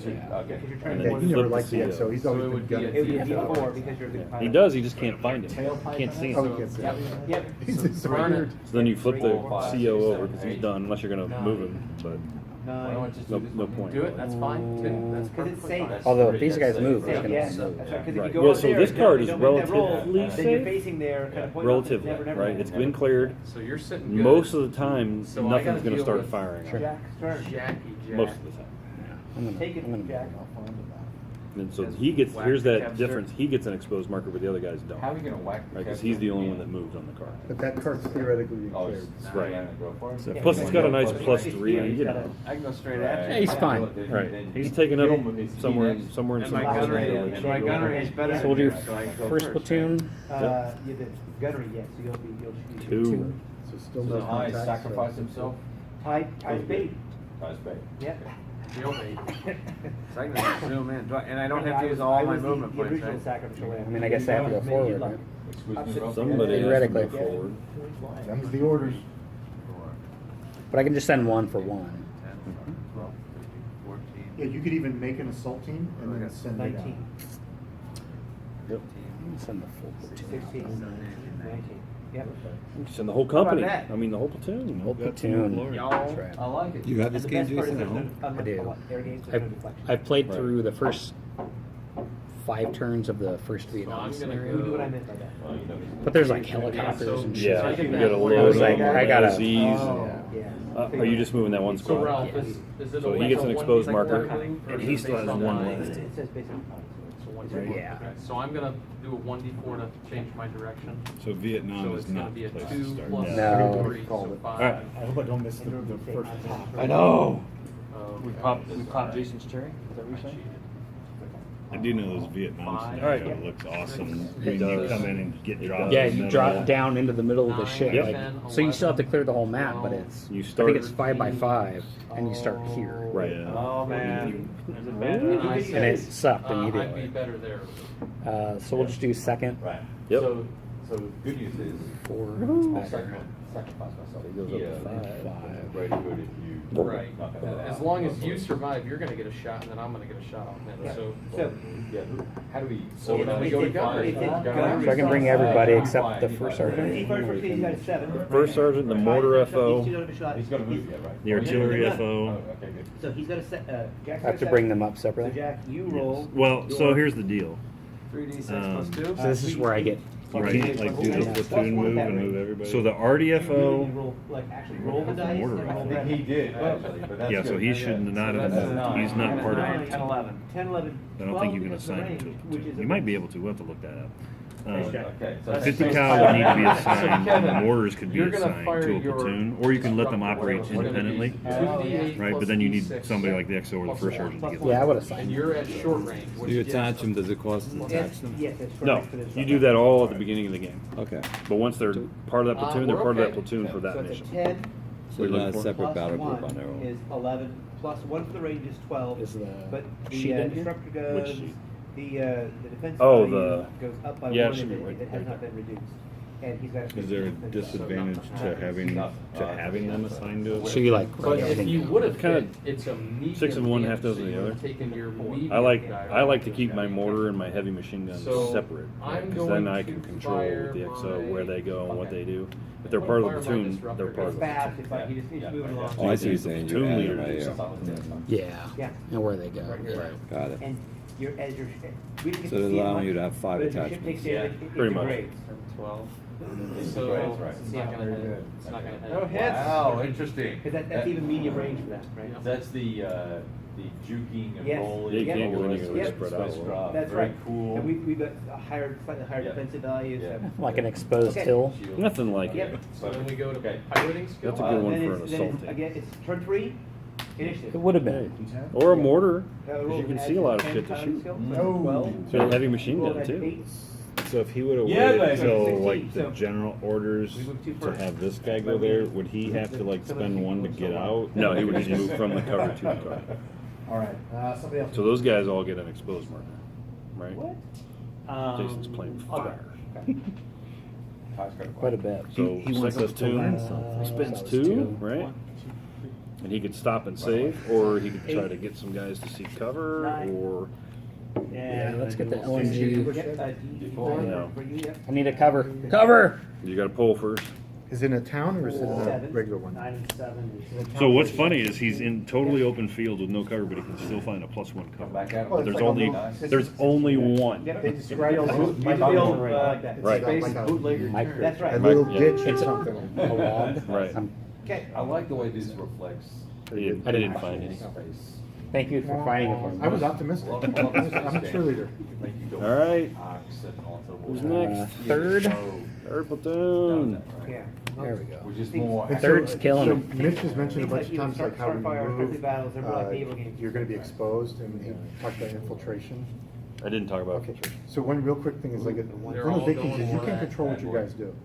two, okay. Because you're And trying then to. you He never flip the liked the CO. XO, he's So always it been would be gunning. It would be a Yeah. D4 because you're the pilot. He does, he just can't find him. Can't see Oh, him. he gets it. Yep, yep. He's just Burn weird. it. So then you flip the CO over because he's done, unless you're going to move him. But Why don't I just no, do this no one? point. Do it, that's fine, too. That's Because it's perfectly safe. fine. Although if these guys move, Safe, they're gonna yeah, move. that's right. Because if you Right. go Well, up so there, this card you is don't make that roll, relatively then you're safe. facing there, kind of point Relatively, never, right? It's been cleared. So you're sitting good. Most of the time, So I nothing's gotta going to deal start with firing. Jack's turn. Jackie Jack. Most of the time. I'm gonna, Take it, I'm gonna Jack. And so he gets, here's that difference, he gets an exposed marker, but the other guys don't. How are you gonna whack the Right, because capture he's the when only you one that can't? moved on the car. But that cart's theoretically being Oh, cleared. it's Right. gonna go for it? So- Plus, it's got a nice +3, you know. I can go straight at Yeah, you. he's fine. Right, he's taking up somewhere in And some. my gunner, and my gunner is better. So we'll do than yours, so I can go first first, platoon. Yeah, the gunnery, yes, so you'll shoot. Two. So still So no the high contact. sacrifice himself? Tied bait, Ties bait. yeah. Real bait. So I can just zoom in, and I don't have to use all my movement The points, original right? sacrificial lamb. I mean, I guess I have to go Maybe forward, you'd like- right? Excuse me, bro. Somebody has to Theoretically. move forward. Them's the orders. But I can just send one for one. 10, 12, 14. Yeah, you could even make an assault team and then send it out. 19, Yep. Send the full platoon. 16, 19, yep. Send the whole company, How about that? I mean, the whole platoon. Whole platoon. Y'all, That's right. I like it. You have this And the game, best part is Jason, at there's home? no- I do. air games, there's no deflection. I've played Right. through the first 5 turns of the first So I'm Vietnam gonna scenario. You do what I meant by that. Well, you know, But there's like helicopters and shit. Yeah, So I you can gotta back- load I was like, them, I gotta- LZs. Oh, yeah. Are you just moving that one So squad? Ralph, is it So a he gets an one- exposed like marker, one thing, or and is he it still based has on one die? left. It says basically. So one Right. d4. Yeah. Okay. So I'm gonna do a 1d4 to change my direction. So Vietnam So is it's gonna not be a the place 2 to start. plus No. 3, so 5. Alright. I hope I don't miss the first. I know. Okay. We popped Jason's cherry, is that what you're saying? I do know those Vietnam Fine. scenario Alright. looks awesome. It When you does. come in and get dropped. Yeah, in the you middle. drop down into the middle of the ship. Yep. Like, 10, so you still have to 11, clear the whole map, but it's You I start- think it's 5 by 5, and you start here, Right. Yeah. Oh, man. There's a bad And one. you and it sucked I'd be immediately. better there. So we'll just do second. Right. Yep. So good news is, For I'll better. sacrifice myself. It goes up to 5. Very good if you. Right. not gonna As allow- long as you survive, you're gonna get a shot, and then I'm gonna get a shot on Yeah. him. So So, Yeah, how do we? So then we go to gunnery. So I can bring everybody except the first sergeant. he first case, you got a 7. First sergeant, the mortar FO, He's gonna shot. He's gonna move yet, right? the artillery Oh, FO. okay, good. So he's got a set, Jack's I have to bring them up So separately. Jack, you roll. Well, so your- here's the deal. 3d6 Um, plus 2. So this is where I get. You can't like do the platoon move and move everybody. So the You RDFO, roll, like, actually roll the dice. Mortar and roll rifle. that. He did, actually, but that's Yeah, so good. he should not have That's moved. nine. He's not part of Nine, it. 10, 11. 10, 11, I don't 12 think you can because of assign the him to range, a which is platoon. a You might be able to. We'll have to look that up. Okay, so that's 50 six. cal would need to be assigned, Kevin, and the mortars could be you're gonna assigned fire to a your platoon, or you can let them instructor, operate whatever it's gonna be, independently. 2d8 Right, plus but then you need D6 somebody like the XO or the plus first one. sergeant to get Yeah, I would them. assign. And you're at short range. So which you is- attach them, does it cost to Yes, attach them? yes, that's no, correct. So you do that all at the beginning of the game. Okay. But once they're part of that platoon, they're we're part of that okay. platoon for So that it's a mission. 10 So not a separate plus battle group 1 on their own. is 11, plus 1 for the range is 12. Is the But sheet the in here? disruptor Which goes, sheet? the defense Oh, value goes up by yeah, it 1 should and be right it has there. not been reduced. And he's got. Is there a disadvantage to having them assigned to So it? you like. But if you would have Kinda hit, it's a medium. 6 of one, damage, half dozen so of the you're other. taking your medium I like guy to keep my mortar and my heavy machine guns So, separate, I'm because then going I to can control fire with the XO my- where they go and what Okay. they do. If they're I'm part of gonna the fire my platoon, disruptor they're part of It's the fast, platoon. it's like he just needs to move it along. Oh, I see what you're saying. You're Platoon adding leader right is here. Yeah. Yeah. And where they go. Yeah. Got it. And you're, as you're, we didn't get So to they're see it allowing much, you to have 5 but as your ship attachments. takes damage, it Pretty much. degrades. 12. Right, So right. it's not gonna hit. It's not gonna hit. No hits. Wow, interesting. Because that's even medium range for that, right? That's the juking and Yes. rolling. Yeah, you can't go anywhere Yep. spread out a little. That's Very right. cool. And we've got a higher, slightly higher Yeah. defensive values. Yeah. Like an exposed Okay. hill. Shield. Nothing like Yep. it. So then we go to Okay. piloting skill. That's a good one Then for an it's- assault then team. again, it's turn 3, initiative. It would have been. Or a mortar, Roll because you can an see a lot of add shit to 10 shoot. skill, No. 12. So a heavy machine Roll gun an too. 8. So if he would have Yeah, waited baby. till 16, like the so- general orders We moved 2 to first. have this guy go there, would he have to like spend 1 to get out? No, he would just move from the cover to the cover. All right, somebody else. So those guys all get an exposed marker, right? What? Jason's playing fire. Quite a bit. So He wants second us to learn platoon something. spends That was 2, two. right? And he could stop and save, or he could try to get some guys to seek cover, or Yeah, let's get the LNG. Yep, D4 Yeah. for you, yep. I need a cover. Cover! you got to pull first. Is it in a town or is it in a 7. regular one? 9 and 7 is. So what's funny is he's in totally open field with no cover, but he can still find a +1 Come cover. back at Well, him. it's There's like only a- there's only one. Yep. They describe it as My build, like that. Right. Space Like a- bootlegger Micro- turn. That's right. A little Yeah. ditch or It's a- something. A log. Right. I'm- Okay. I like the way this reflects. He didn't find any. Space. Thank you for finding it for me. I was optimistic. I'm a cheerleader. All right. Who's Who's next? Third. Third platoon. Yeah. There we go. Which is more. And Third's killing so him. Mitch has mentioned a bunch of Things like, times like how when Starfire, you Grizzly move, Battles, they're more like naval games. you're going to be exposed, and he talked about infiltration. I didn't talk about Okay, infiltration. so one real quick thing is like, one They're of all the big things going is you for can't that control what bad you boy. guys do.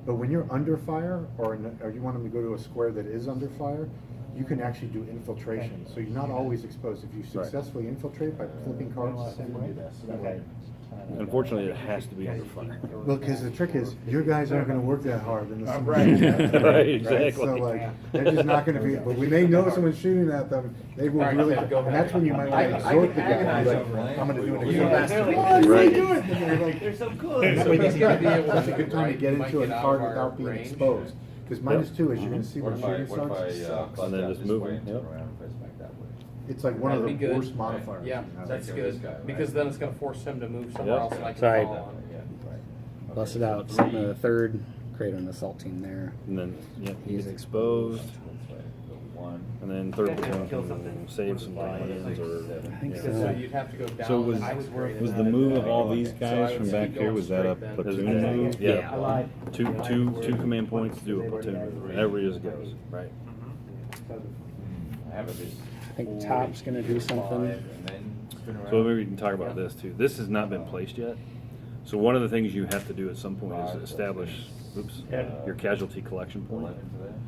But when you're under fire, or you want them to go to a square that is under fire, you can actually do infiltration. So you're not always exposed. If you Right. successfully infiltrate by flipping cards the same way. Okay. Unfortunately, it has to be under fire. Well, because the trick is, your guys aren't going to work that hard in the Right. Right, exactly. So like, they're just not going to be. But when they know someone's shooting at them, they will Right, really. go And that's when you might want to exhort the guy. Like, I'm going to do an Yeah, exhort. they're like, Right. what are they doing? And they're like, they're so good. And that way Somebody's gotta be able that's a to, good time to right, get you might into a get out card of our without being range. exposed. Because -2 is you're going to see What when if I, shooting what starts. if It I, sucks. And then down just this move way them, and turn yep. around and press back that way? It's like one of That'd the be good. worst modifiers. Yeah, you can have. that's Take good, this guy, right? because then it's gonna force him to move somewhere Yep. else and I can Sorry. follow on. Yeah, right. Bust it out. Something to the third. Create an assault team there. And then, yeah, He's he's exposed. One. And then third Okay, platoon kill can something. save some tie-ins or. I think yeah. so. So you'd have to go down. So was and upgrade was it. the move of all these So I guys would from keep back going here, was that a straight then. platoon move? Yeah. I lied. Two command points to do a platoon move. And everybody just goes, right? I have a bit. I think Top's gonna do something. And then spin around. So maybe we can talk about this too. This has not been placed yet. So one of the things you have to do at some point is establish, your casualty collection point.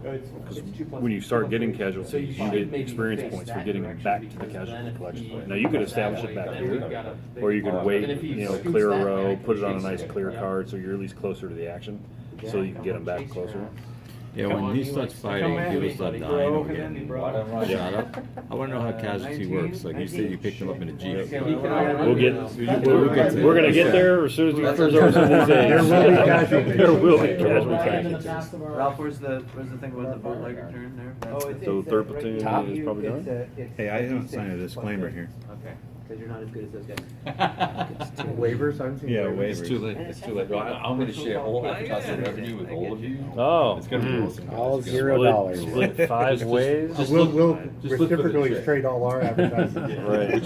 Because when you start getting casualties, you get experience points for getting them back to the casualty collection point. Now you could establish it back here, or you could wait, clear a row, put it on a nice clear card, so you're at least closer to the action, so you can get them back closer. Yeah, when he starts fighting, people start dying or getting shot up. I want to know how casualty works. Like you said, you picked him up in a jeep. We'll get, we're gonna get there as soon as we cruise over some of these There will be eggs. casualties. There will be casualties. Ralph, where's the thing about the bootlegger turn there? Oh, it's, So it's, third right platoon now, is you- probably it's, done? Hey, I haven't signed a disclaimer here. Okay. Because you're not as good as those guys. Waivers, I haven't seen Yeah, waivers. It's too late, it's too late. Well, I'm gonna share all advertising revenue with all of you. Oh. It's gonna be awesome. All It's gonna be $0. Split 5 ways? Just We'll look for the reciprocally check. trade all our advertising. Right.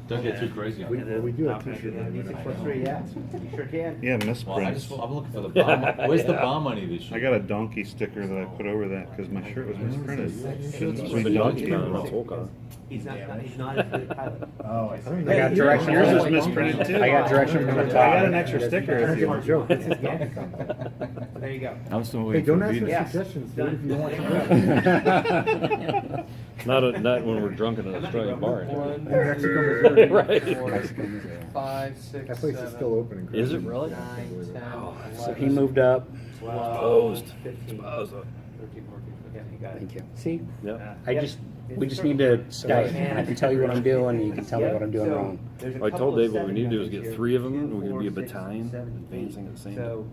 Don't get too crazy on We, it. we do have t-shirts. D6+3, yeah. You sure can. Yeah, Well, misprints. I'm looking for the bomb. Where's the bomb money this year? I got a donkey sticker that I put over that because my shirt was misprinted. Shouldn't It's be been donkey. donkey on a whole car. He's not as good a pilot. Oh, I see. I got direction. Yours is misprinted too. I got direction from the I got an top. extra sticker if you want. Joke. That's his Yankee company. There you go. I'm still Hey, waiting don't for ask for Venus. suggestions, dude, if you want to. Not when we're drunk in an Australian bar. anyway. In Mexico, Missouri. Right. 5, 6, That place is 7, still open. in Is it Crescent. really? 9, 10, So he moved up. Exposed. 15, exposed. 13, 14. Yeah, you got it. Thank you. See, Yep. we just need to Skype, and I can tell you what I'm doing, and you can tell me what I'm doing So, wrong. there's a I couple told of Dave what we seven need to do is numbers get here. 3 of them, 2, and we could be a 4, 6, battalion 7, advancing at the same time. So,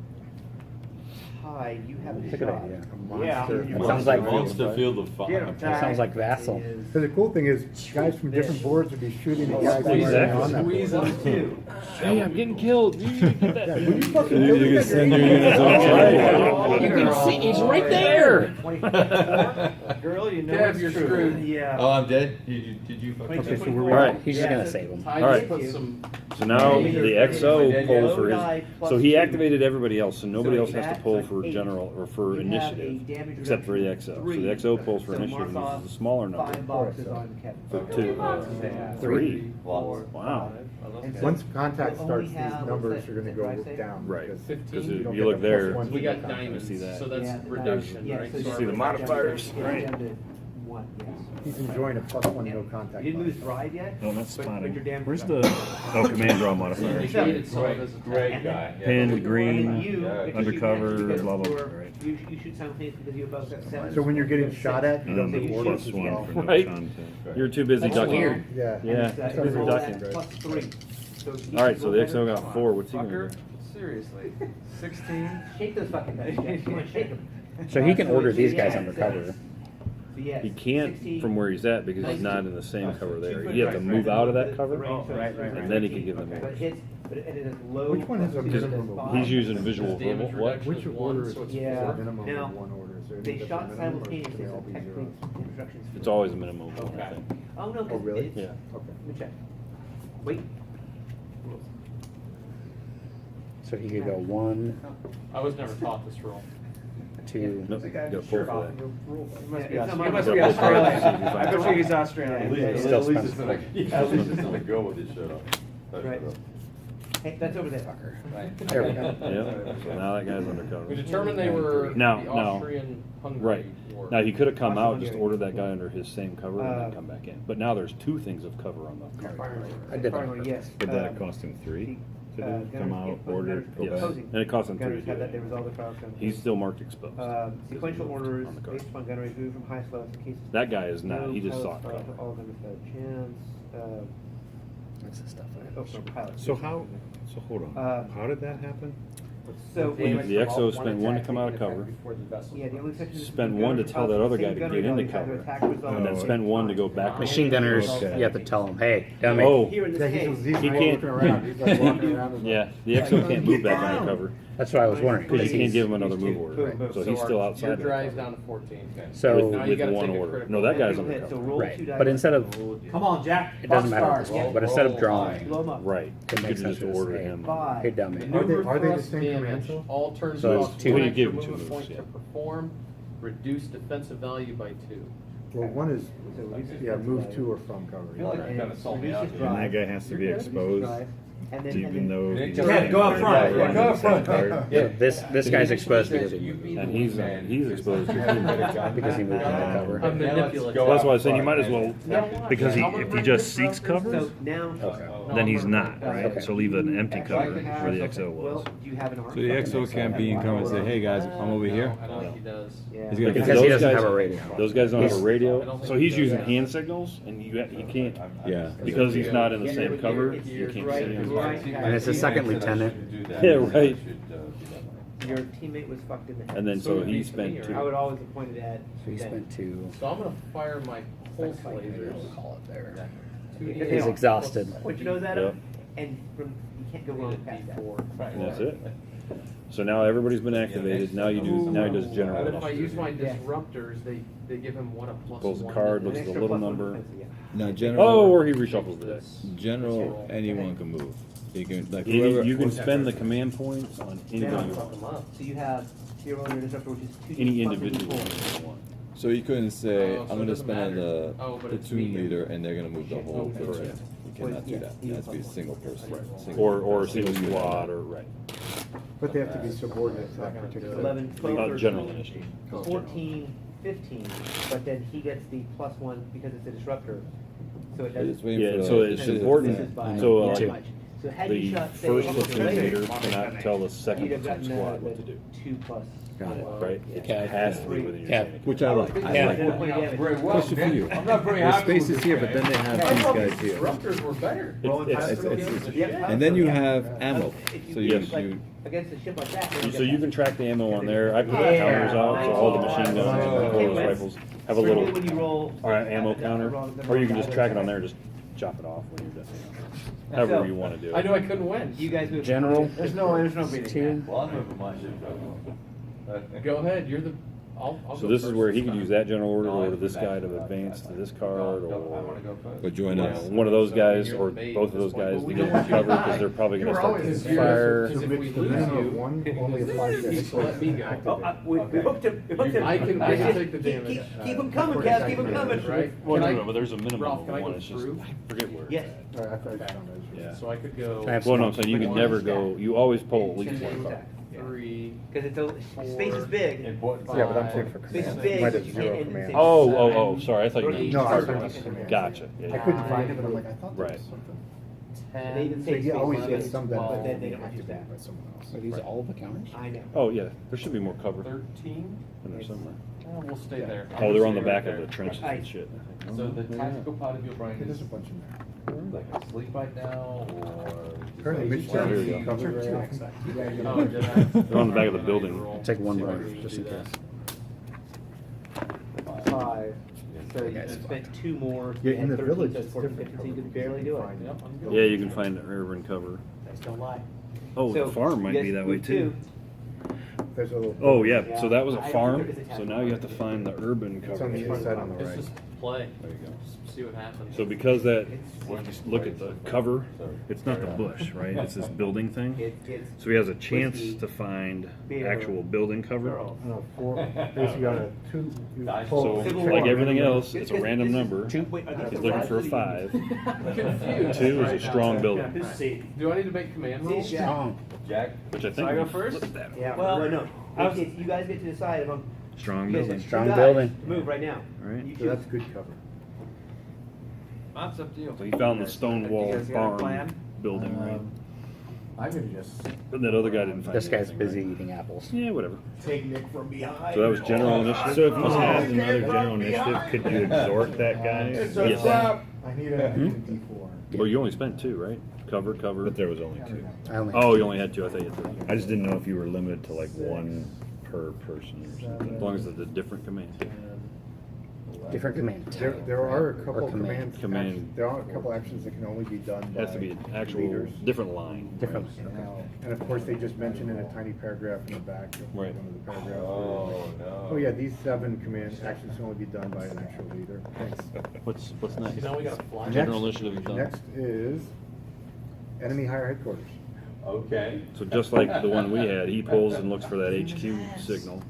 high, you have a That's a good shot. idea. Yeah. It sounds like Monster Field of Fun. Get him, It sounds like Vassal. So the cool thing is, guys from different boards would be shooting the guys who are Exactly. on that Squeeze board. them too. Hey, I'm getting killed. You get that. Yeah, will you fucking You kill can me? send your units on. You can see, he's right there. 24. Girl, you know Deb, it's you're true. screwed. Yeah. Oh, I'm dead? Did you fucking? Okay, so we're All right. He's just gonna save him. I All right. just put some. So now the XO Dead pulls yet? for his. So he activated everybody else, so nobody else has to pull for general or for initiative, except for the XO. So the XO pulls for initiative, and uses a smaller number. 5 boxes on Kevin. For 2, 3. Lots. Wow. And so Once contact we starts, only these have- numbers what's are gonna that go drive say? down. Right. because 15. Because you if don't you get look the there, plus one We got to contact. diamonds, see that. so that's Yeah, reduction, yeah, right? so So you our see the reduction- modifiers, right? Down to 1, yes. He's enjoying a +1 no contact. You didn't lose bonus. drive yet? No, that's But spotting. your damage Where's reduction. the, oh, command draw modifier. Negated some of his Great attack. guy. Yeah. Pin, And green, you, yeah, because undercover, you because blah, blah, you're- right. You shoot simultaneously because you both got 7. So when you're getting shot at, you don't And then get the orders as +1 well. for no Right. contact. You're too busy That's ducking. weird. Yeah. Yeah, It's, too busy roll ducking. that +3. So you All right, should so roll the that. XO got 4. What's he gonna Fucker, do? seriously. 16. Shake those fucking dice, Jeff. Come on, shake them. So he can order these guys Yeah, undercover. So yes, He can't 16, from where he's at because he's not in the same cover there. You have to move out of that cover, and then he can give them But orders. hits, but it is low. Which one has a plus minimum of 5. He's using visual Damage verbal. What? reduction Which is 1, order is so it's Yeah. a 4. minimum Now- of 1 order? Is there any They different shot minimum, or can simultaneously, they so all be technically zero? instructions. It's always a minimum of one, I Okay. think. Oh, no, Oh, 'cause really? it's, Yeah. Okay. let me check. Wait. Rules. So he could go 1, I was never taught this rule. 2. Nope, you gotta pull for that. He must be Yeah, it's not He must my- be Yeah, Australian. it's not my- I bet you he's Australian. Still At least spends it's gonna, at least it's gonna go with his shut up. That's Right. shut up. Hey, that's over there. There we go. Yep, so now that guy's undercover. We determined they were No, the no. Austrian-Hungary Right. war. Now, he could have come out, just ordered that guy under his same cover and then Uh, come back in. But now there's two things of cover on the car. I did that. Finally, yes. Would that cost him 3 to do? Come out, order, go Yes. back? And it costs him 3 Gunners to do have that, they that. resolve the trial. He's still marked exposed. Sequential orders on the car. based upon gunnery moved from highest levels in cases. That guy is not, No he just pilots sought fired to cover. all of them without a chance. That's the stuff I Oh, no, pilots. So how, so hold on, how did that happen? So, When the XO spent 1 to come out of cover, yeah, the only section. spend 1 to tell that other guy to get into cover, and then spend 1 to go back. Machine gunners, Okay. you have to tell them, hey, dummy. Oh, Here in Yeah, this he's, case. he's He not can't- looking around, he's like walking around. and yeah, the XO can't move back under cover, That's what I was wondering. because you can't he's- give him another move order, Boom, boom. so he's still outside Your of the drive's cover. down to 14. So, Now you With gotta 1 take a order. critical No, that guy's So undercover. roll right, 2 dice. but instead of, Come on, Jack. it doesn't matter, Rock stars. but instead of drawing, Blow 'em up. Right, It you could makes just sense to order say him. Five. hey, dummy. Are they the Thrust same damage, command cell? all turns So cost it's two. one You extra give him 2 movement moves, point yeah. to perform, reduce defensive value by 2. Well, one is, So reduces yeah, defensive move value. to or from cover. I feel like And you kinda sold me out reduces here. And drive. that guy has to be Reduces exposed, drive, and then- even though. Yeah, he's go standing up front. right Yeah, go up front. card. Yeah. This guy's exposed because he moved. And he's exposed to Because he moved into cover. I'm manipulative. Well, that's why I was saying you might as well, No, because I'm gonna if he bring just this seeks up. cover, So now. then he's not, Okay. right? So leave an empty cover where the XO Well, was. do you have an arm? So the XO can't be in cover and say, hey guys, I'm over here. I don't think he does. Yeah. He's gonna- Because those he doesn't guys- have a radio. Those guys don't have a I radio, don't so think he's he using does. hand signals, and you can't, Yeah. because he's not in the same cover, you can't see him. And it's a second lieutenant. Yeah, right. Your teammate was fucked in the head. And then so he So spent it'd be 2. I would always have pointed at. So he that. spent 2. So I'm gonna fire my pulse lasers. Call it there. He's exhausted. Point your nose at him, Yep. and from, you can't go wrong past that. And that's it. So now everybody's been activated, now he does general But if I use initiative. my Yeah. disruptors, they give him what a plus Pulls a 1. card, An looks at the extra little plus one number. defensive, yeah. Now Oh, general, or he reshuffles the deck. general, anyone can move. You can, like You whoever. can spend the command points on anybody Now, you want. so you have your own disruptor, which is 2 Any plus individual four. you want. So you couldn't say, Oh, so I'm it gonna doesn't spend on matter. the Oh, but it's platoon me. leader and they're gonna move the whole Okay. platoon. You cannot do that. It has to be a single person. Single Or a single unit. squad, or, right. But they have to be subordinate to that particular. 11, 12, General 13, initiative. 14, 15, but then he gets the plus 1 because it's a disruptor. So it They're just doesn't. waiting Yeah, for so the- it's This is important, by so that like, much. So had you the shot, say, first a little platoon later, leader cannot tell the second you'd have platoon gotten squad what to do, 2 plus. Got it. right? It has to be within your Cap. chain of Which I like. I Yeah. like that. Question for you. I'm not very There's happy with spaces here, but then they have these guys here. Disruptors were better. And then you have ammo. So you, Yes. you Against a ship like that. they don't So get you that. can track the ammo on there. I put Yeah. counters out, so all the machine guns and all those rifles have a little When you roll. ammo counter, or you can just track it on there and just chop it off when you're done. However you want to do I knew it. I couldn't win. You guys move. General. There's no beating. 2. Well, I'm moving my shit. Go ahead, you're the, I'll So go this is first where he this could time. use that general order to order this guy to advance to this card, I or wanna go first. but join you know, us. one of those guys, or both of those guys to get cover, because they're probably gonna start Because to you're- fire. because if we The lose minimum of you, one only applies to just let me go. Oh, we hooked him. We hooked him. I can take the Keep- damage. Keep him coming, Kaz. Keep him coming. Right? Well, Can I- no, but there's a minimum Ralph, of can I one, go it's just, through? I forget where. Yes. All right, I thought you found those. Yeah. So I could go. I have Well, no, I'm saying you can never go, you always pull at least one card. 3. Because it's a, space is big. Important. Yeah, but I'm saying for Space is command. big, Might but have you 0 can't end the command. same. Oh, sorry, I thought you meant. No, I was Sorry. talking about Gotcha, I yeah. couldn't find it, but I'm like, I thought there was Right. something. They even say They space always is get big, some that but are then they don't use activated that. by someone else. Are these all the counters? I know. Oh, yeah, there should be more cover 13. in there somewhere. We'll stay there. Oh, they're on the back of the trenches I- and shit. So the tactical pod of your brain There's is a bunch in there. like asleep right now, or? Apparently, Mitch Oh, there you Jones go. covered too. Oh, did I? They're on the back of the building. Take one more, just in Do that. case. 5. So you spent 2 more. Yeah, in the 13, village, so it's 14, different 15, so you cover. could barely do it. Yep, I'm good. Yeah, you can find urban cover. Guys don't lie. Oh, So, the farm might you be guys that way move too. there's a little. Oh, yeah, so that was a farm, so now you have to find the urban It's on the coverage. inside on the It's right. just play, There you go. just see what happens. So because that, if you look at the cover, it's not the bush, right? It's this building thing. So he has a chance to find actual building cover. No, four, basically on a two. you So pull- like everything else, it's a random number. He's looking for a 5. Confused. 2 is a strong building, Do I need to make command rolls? Strong. Jack? which I think. So I go we first? flipped that. Yeah, Well, no, you guys get to decide if I'm. Strong you guys building. have Strong two guys building. to Move right now. Right. You So that's choose. good cover. That's up to you. So he found the stone wall You guys got a farm plan? building, right? I'm gonna just And that other guy didn't find This guy's anything, busy right? eating apples. Yeah, whatever. take Nick from behind. So that was general initiative. So if you had another general initiative, could you exhort that guy? Yes. I need a D4. Well, you only spent 2, right? Cover. But there was only 2. I only Oh, you only had 2. I thought you had 3. I just didn't know if you were limited to like 1 per person or something. As long as it's a different command. different command. There are a couple command. Command. There are a couple actions that can only be done by. It has to be an actual leaders. different line. Different. And of course, they just mentioned in a tiny paragraph in the back of one Right. of the paragraphs. Oh, no. Oh, yeah, these 7 command actions can only be done by an actual leader. Thanks. What's next? Now we gotta fly. General initiative is done. Next is enemy higher headquarters. Okay. So just like the one we had, he pulls and looks for that HQ signal.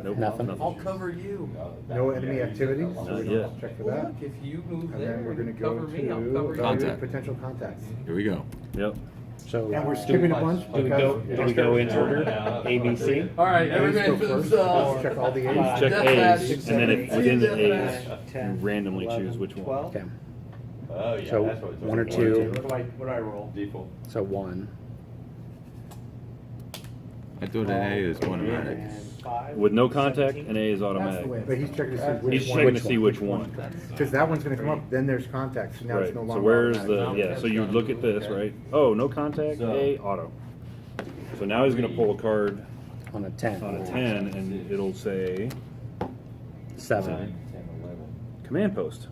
Nope, Nothing. I'll cover you. No enemy activities, so Not we yet. don't check for that. If you move And there, then we're gonna you go cover me, I'll to cover you. evaluate Contact. potential contacts. Here we go. Yep. So And we're skipping a bunch do we go? because. Do we go in order? A, B, C. All right, A's everybody go for first. themselves. Check all the A's. Check Deathmatch. A's, and then if within the A's, you 10, randomly 11, choose which one. 12. Okay. Oh, yeah, So, that's what it's. 1 or 2. What do I roll? Default. So 1. I thought an A is automatic. And 5. With no contact, an A is That's the automatic. way. But he's checking to see He's which checking one. to see which one. Because that one's gonna come up, then there's contacts, so now Right. it's no So longer. where's the, automatic. yeah, so you look at this, right? Oh, no contact, A, auto. So now he's gonna pull a card On a 10. on a 10 and it'll say 7. command post.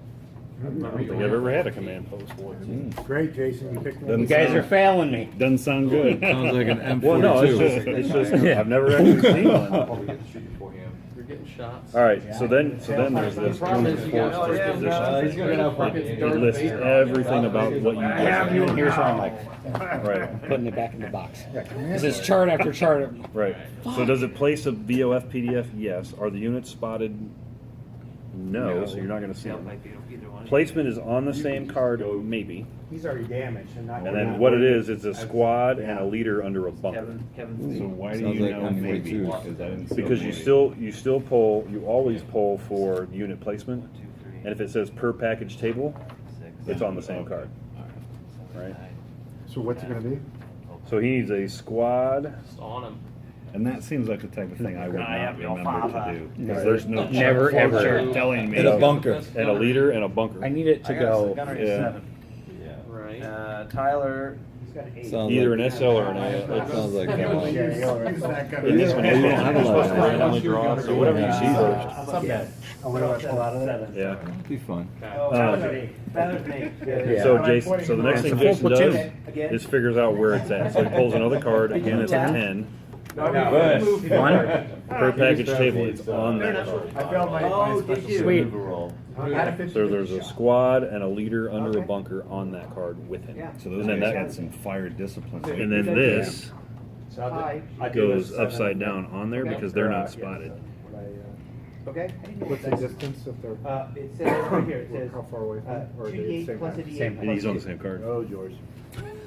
I don't think I've ever had a command post. Great, Jason, you picked one. You guys are failing me. Doesn't sound good. Sounds like an M42. Well, no, it's just, I've never actually seen one. Oh, we get to shoot beforehand. You're getting shots. All right, so then there's this Problem is you got- force yeah, position. no, he's gonna go fucking It Darth lists Vader. everything about what you And here's where I'm like, Right, putting it back in the box. This is chart after chart. right. So does it place a VOF PDF? Yes. Are the units spotted? No, so you're not gonna see them. Placement is on the same card, maybe. He's already damaged and not. And then what it is, it's a squad and a leader under a bunker. So why do Sounds you like know maybe? M42. Because I didn't see Because maybe. you still pull, you always pull for unit placement. And if it says per package table, it's on the same card. Right? So what's it gonna be? So he needs a squad. Just on him. And that seems like the type of thing I would not remember to do. Never. Because there's no Never, chart ever. telling me. In a bunker. And a leader and a bunker. I need it to go. Yeah. Right. Tyler. He's got an 8. Sounds Either like, an SL or an A. That sounds like. In this one, Yeah, you don't have a you're supposed to lot. randomly draw, so whatever you see first. Oh, what do I pull out of that? Yeah. It'd be fun. So Jason, so the next thing It's a full Jason does platoon. is figures out where it's at. So he pulls another card, again it's a 10. 1. Per package table, it's on that card. I failed my. Oh, did you? Sweet. So there's a squad and a leader under a bunker on that card with him. So those And then guys that, had some fire discipline. and then this Hi. goes upside down on there because they're not spotted. Okay. What's the distance if they're, It says right here, it says, how far away from it? Or are they the 2d8 same plus a height? d8 Same. plus He's on the 2. same card. Oh, George.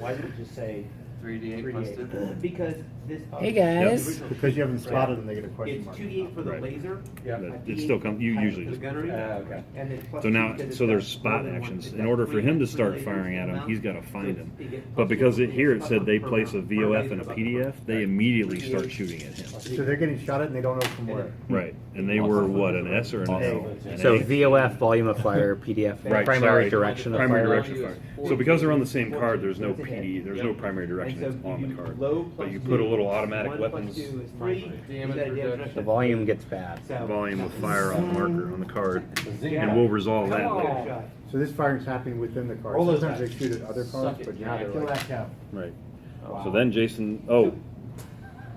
Why did it just say 3d8 plus 2. 3d8? Because this. Hey, guys. Because you haven't spotted them, they get a question It's mark. 2d8 for the Right. laser. Yeah. But it still comes, you usually For the just. gunnery. Okay. And then plus So 2 now, because it's so there's got spot more than one- actions. it's In got order for 3 him to lasers start per firing at him, amount. he's gotta find So him. you get But plus because 2 it, here it per said they per place a round. VOF and a PDF, they immediately start shooting at him. So they're getting shot at and they don't know from where. Right, and they were what, an S or an L? An So A? VOF, volume of fire, PDF, Right, primary sorry. direction of Primary fire. direction of fire. So because they're on the same card, there's no PD, there's no primary direction that's on the card. But you put a little automatic weapons The volume gets bad. volume of fire on the marker on the card, and we'll resolve that later. So this firing's happening within the card. Roll those Sometimes they dice. shoot at other cards, but now they're Kill like. that cow. Right. So then Jason, oh,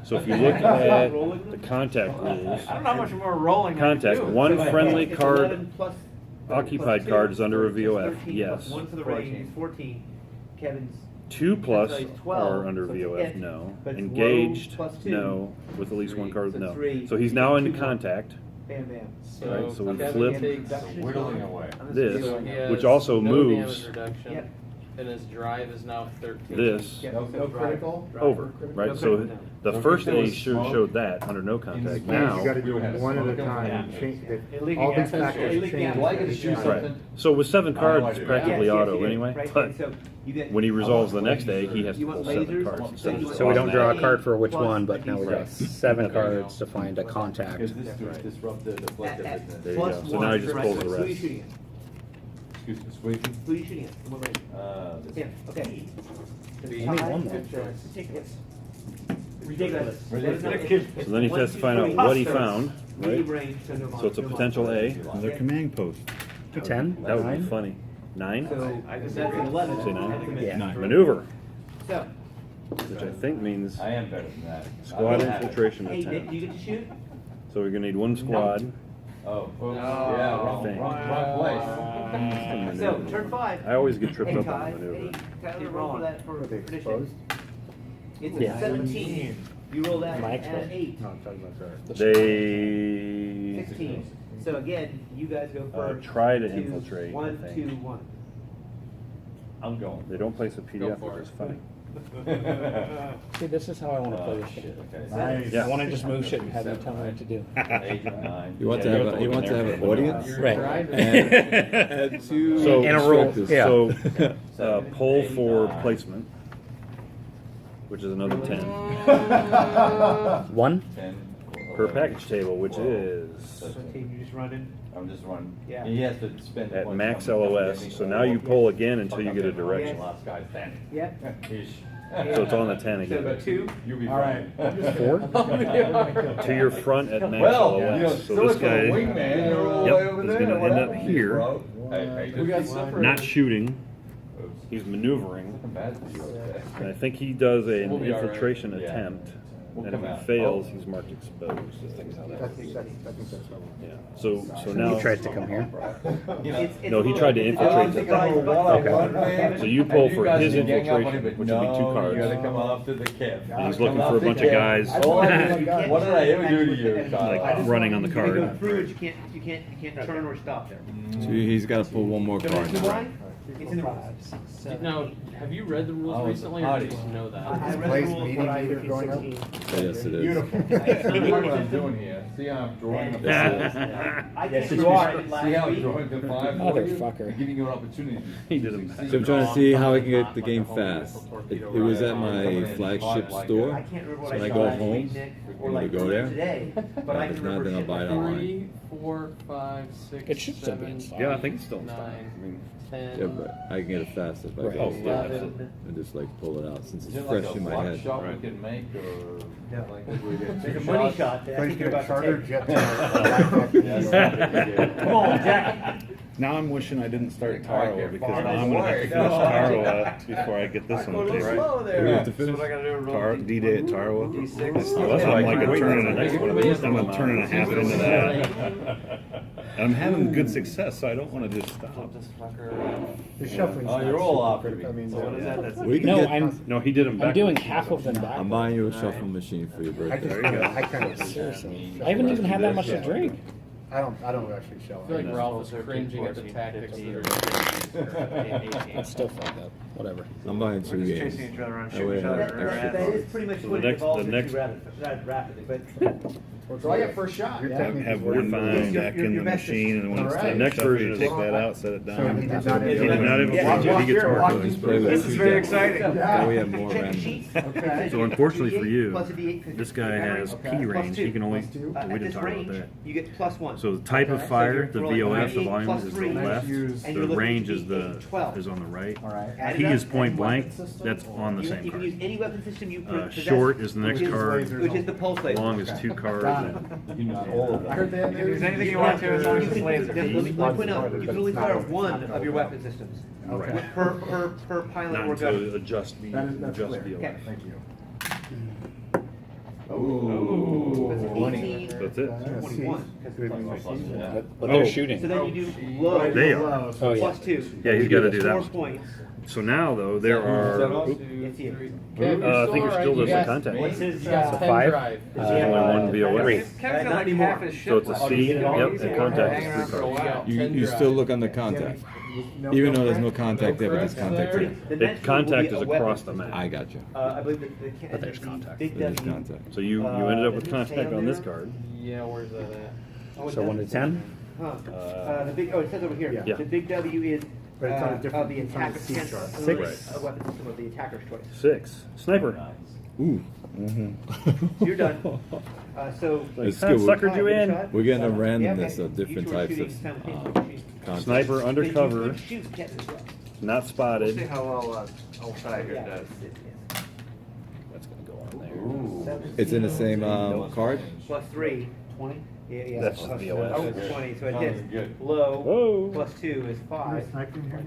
So if you look at the contact rules, I don't know how much more rolling. I can contact, do. one friendly It's card 11 plus- occupied plus card is two, under a so it's VOF, 13 yes. plus one for the range is 14. Kevin's 2 plus so he's 12, are under so it's VOF, it. no. But it's Engaged, low plus two. no. With at least one card, So no. three. So he's now into contact, bam bam. right? So we Kevin flip takes Whittling away. this, He has which also no moves damage reduction, Yep. and his drive is now 13. this Yep. No critical? over, right? So the first A showed that under no contact. You gotta Now, do it one at a time, and change, all these factors change. Do I get to shoot right. something? So with 7 cards, it's Yes, practically yes, auto you do, anyway. right? But And so you get- when he resolves the next A, he has to You pull want 7 lasers? cards instead of So we don't draw a automatic. card for which Plus one, but now we got D6. 7 cards to find a contact. Because this to disrupt the At- collective at business. There you plus go. So one, now he just right? pulls the Who are you rest. shooting at? Excuse me, squeaky? Who are you shooting at? What range? This Him, okay. Be- Only one more. Ridiculous. Ridiculous. Ridiculous. So then he has to find out what he found, Medium right? range, so no So it's a no potential A. Their command post. 10? That would be 9? funny. 9? So that's an 11. Say 9? That's a miss. Yeah. Maneuver, So, which I think means I am better than that. squad I have it. infiltration hey, Nick, do you attempt. get to shoot? So we're gonna need 1 squad. Oh, yeah, wrong Thing. place. So, turn 5. I always get tripped Hey, up on Kai, the maneuver. hey, Tyler, roll for that for Are they tradition. exposed? It's a Yeah. 17. You roll that Am I at an exposed? 8. No, I'm talking about that. They 16. So again, you guys go first. try to 2, infiltrate, I 1, think. 2, 1. I'm going. They don't place a PDF, for which it. is funny. See, this is how I want to play Oh, this shit. shit, okay. Nice. Yeah. I want to just move shit and have you tell me what to do. 8 and 9. You want to have a, you want to have an audience? Right. And 2 So- In a row, instructors. yeah. So, pull for placement, which is another 10. 1? 10. Per package table, which is 17, you just running. I'm just running. Yeah. He has to spend. the at points max on me. LOS. So now you pull again until you get a direction. Last guy's 10. Yep. So it's on the 10 So again. 2. You be All right. fine. 4? To your front at max Well, LOS. So so this it's a guy, wingman. You're all the way yep, over is there. gonna What end up happened to you, here, bro? Hey, We got separated. not shooting. Oops. He's maneuvering. Nothing bad for you, okay? And I think he does an We'll be all right. infiltration Yeah. attempt. We'll And if come he out. fails, Oh. he's marked exposed. I think is how that I works. think that's what Yeah. So now. He tried to come here. No, he tried to infiltrate the Okay. So you pull for his infiltration, which would be 2 cards. You gotta come off to the camp. And he's looking for a bunch of guys What did I ever do to you, Kyle? like running on the You can go card. through it, you can't turn or stop there. So he's got to pull one more card. It's in the rules. Now, have you read the rules Oh, recently, or howdy. do you just know that? I read Place the rules meeting when I leader was going up? 16. Yes, it is. Beautiful. See what I'm doing here? See how I'm drawing the Yes, five? I Yes, can't you are. remember it last See how I'm week. drawing the 5? Motherfucker. Giving you an opportunity. He did him. So I'm trying to see how I can get the game fast. It was at my flagship store. I can't remember what So I I saw go last home, week, Nick, or I'm like gonna go there. today, but I If can not, remember then I'll shit buy it like online. 3, 4, 5, 6, It should still be in 7, stock. Yeah, I think it's still in stock. 9, I mean, 10, Yeah, but I can get it fast if I Right. go Oh, yeah, that's it. and just like pull it out since Is it's it like fresh a in my block head. shot we Right. can make, or? No. Like, what do we get? Take a 2 money shots? shot that I Place think you're your about charter to take. jet to Come on, Jack. Now I'm wishing I didn't start I Taro get because far now I'm gonna have to away. finish No. Taro up before I get this on the table. Slow there. We have to finish. So what I gotta do? Roll Tar- D-Day at Tarawa. D6. Well, that's why I I'm like can't a wait turn for and the a next half. one of these to I'm a come turn and a out. half into that. And I'm having good success, so I don't want to just stop. flip this fucker around. The shuffling's Oh, not you're all super off critical. to I me. mean, So what is that? That's We can No, get. I'm No, he did them I'm doing backwards. half of them I'm back. buying you a shuffle machine for your I just, birthday. I kind of Seriously. I haven't even had that much to drink. I don't actually show. I feel like it. Ralph is cringing at the tactics that are It's still fucked up. Whatever. I'm buying 2 We're just games. chasing each other around, That shooting way each I other. have That extra is cards. pretty much So what the it next- evolves the into next- rapidly, but. So I get first shot. Your Yeah. technique Have is one working. line Your- back your in the message. machine, and when it's All time right. to Next shuffle, version you is- take that out, set it So he down. did not He did infiltrate. not infiltrate, Watch he gets here, marked watch on his this. Play with This is 2 very decks. exciting. That way we have more Check the random. sheets. Okay. So unfortunately for you, Plus a D8. this guy has P Okay. range, he can only, Plus two. we At didn't this talk about range, that. you get +1. So the type of Okay. fire, So the you're rolling VOF, the 98 volume plus is the three. left, Use- And the you're looking range at is the, 12. is on the right. All right. Add P it is up, point and blank, weapon system? that's on the You same can use card. any weapon system you possess. Short is the next which card, Which is the pulse laser. long is 2 cards. Not all of I them. heard that. Use anything you want to as long as You it's can, laser. let me point out, you can only fire one of your weapon systems. Okay. With per pilot Not or gun. to adjust the, That's adjust clear. the. Okay. Thank you. Ooh. Because 18, That's it. 21. Because it's plus one. But they're Oh. shooting. So then you do low. They are. Oh, yeah. Plus 2. Yeah, he's got to do 4 that. points. So now though there are. Oop. It's you. I think you're still just a contact. What's his So 5? There's only one VOS. 3. Kevin's got like half his shit. So it's a left. C. it all. Yep, and contact is 3 cards. You still look on the contact. Even though there's no contact there, but there's contact here. The The next contact will is be a across weapon. the map. I got you. I believe that But there's contact. Big There's W. contact. So you ended up with contact on this card. Yeah, where's that at? Oh, it So 1 to does. 10? Huh. The big, it says over here. Yeah. The big W is But it's on a of different- the it's on a attacker's C chance. chart. 6. A weapon system of the attacker's choice. 6. Sniper. Ooh. So you're done. So. It's Kinda good. suckered you in. We're getting a Yeah, randomness okay. of different You two are types shooting of simultaneously. contact. Sniper But you undercover, could shoot cats as well. not We'll see spotted. how well old Tiger Yeah, does. That's gonna go on there. It's in the same card? Plus 3. 20? Yeah. That's plus, VOS. 20, so it hits. Good. Low. Whoa. Plus 2 is 5.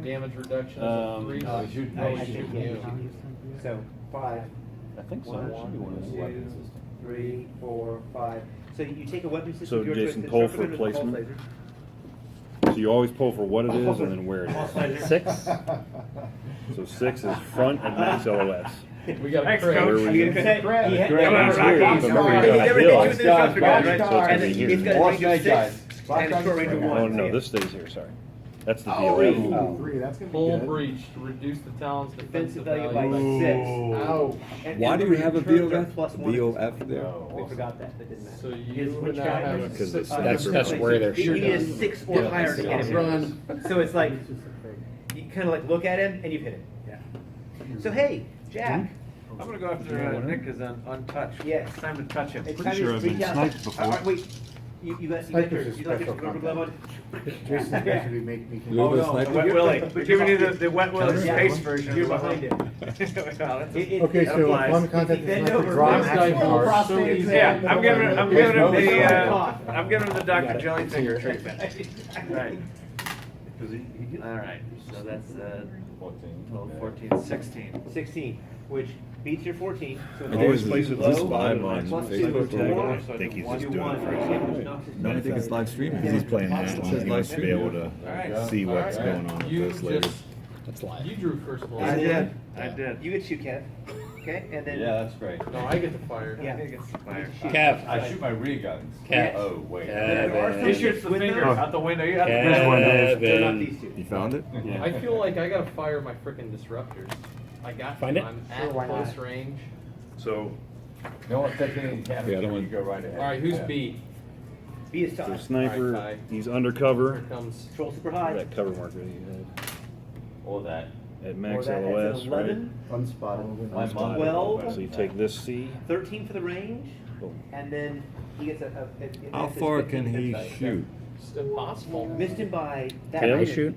Damage reduction is 3. I shooting think, shooting yeah, you. So 5. I think so. 1, It should be one of those weapon 2, systems. 3, 4, 5. So you take a weapon system. So of your Jason, choice, pull the for Sharpener or the pulse placement. laser. So you always pull for what it is and then where it is. 6? So 6 is front at max LOS. We got a Thanks, crit. Coach. Where I'm we gonna go? say, he had Great. never Great. rocked Great. off. Great. He never Great. did Great. this instructor guide, right? So it's gonna And be then here. he's got a range of 6 and a short range of 1. Oh no, this stays here. Sorry, that's the Oh, VOS. Oh. 3, that's gonna be Full good. breach to reduce the talent's Defensive defensive value by value. 6. Ow. And Why do you have a returns are VOF? plus 1. VOF there? We forgot that. That didn't matter. So His you which now guy? have a Because six. it's That's where they're He shooting. is 6 or Yeah, higher to hit him. run. So it's like, you kind of like look at him and you've hit him. Yeah. So hey, Jack. I'm gonna go after Nick is untouched. Yes. It's time to touch him. It's Pretty time sure to I've been reach out. sniped before. Wait, you got Snipers yours. is You like your special rubber glove on? Jason's basically make me. Little bit of The sniper? Wet Willie. We're giving you the Wet Willie Yeah. space version. You're behind him. Okay, so applies. one contact Bend is over. draw This guy action falls card. so easy. Yeah, I'm giving him the, I'm giving him the Dr. Jellyfinger treatment. Right. All right. So that's 12, 14, 16. 16, which beats your 14. So I it's think Always it's place it this this live bottom on plus Facebook. 2, I think he's just doing it for No, I think it's live streaming. He's playing national. He wants to be able to Alright. see what's going on You with this later. just, That's live. you drew first blood. I did. I did. You get shoot, Kev. Okay, and then that's great. No, I get the fire. yeah. Fire. Kev. I shoot my rear guns. Kev. Oh, wait. He shoots the finger out the window. You have to Here's one, Dave. They're not Kevin. these two. You found it? I feel like I gotta fire my frickin' disruptors. I got Find to. it? I'm Sure, at why not? close range. So No one touch any Yeah, I don't want- go right ahead. Alright, who's B? B is so tough. sniper, Alright, he's Here undercover. comes. Control super high. That cover marker that you Or that. had at Or max that, LOS, that's an right? 11, Unspotted. My mom. 12. So you take this C. 13 for the range, Boom. and then he gets How it's far 15 can he defense. shoot? It's impossible. Missed him by that. Can I much. shoot?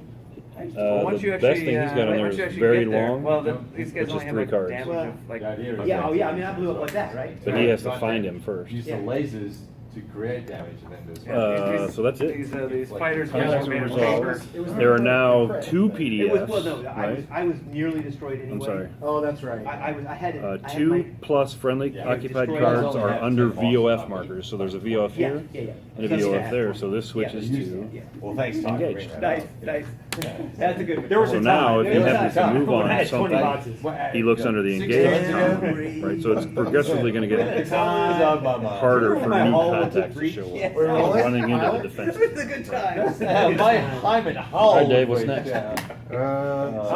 Once The you best actually, thing he's got on there once you is actually very get there, long, well, these guys which is only have 3 like cards. damage Well, of like. The idea is- Yeah, oh yeah, I mean, I blew up like that, right? but he has to find him first. Use the Yeah. lasers to create damage and then do So that's it. These fighters Contact made of resolved. paper. There are now 2 It was, PDFs, well, no, right? I was nearly destroyed anyway. I'm sorry. Oh, that's right. I had it. I had 2 my- plus friendly Yeah. occupied Destroy cards only are have under 10 VOF balls. markers. So there's a VOF Yeah, here yeah, yeah. and a That's VOF yeah. there. So this switches Yeah. to. Yeah. Well, thanks, Tom. Engaged. Nice, nice. That's a good one. There was So a now, time. if he There was a happens to time move when on I had 20 something, boxes. he looks under the engaged column, right? So it's progressively going to It's get always on my mind. harder for My new whole contacts to breach. show Yeah. up. He's running into the defense. It was a good time. I'm at home. All right, Dave, what's next?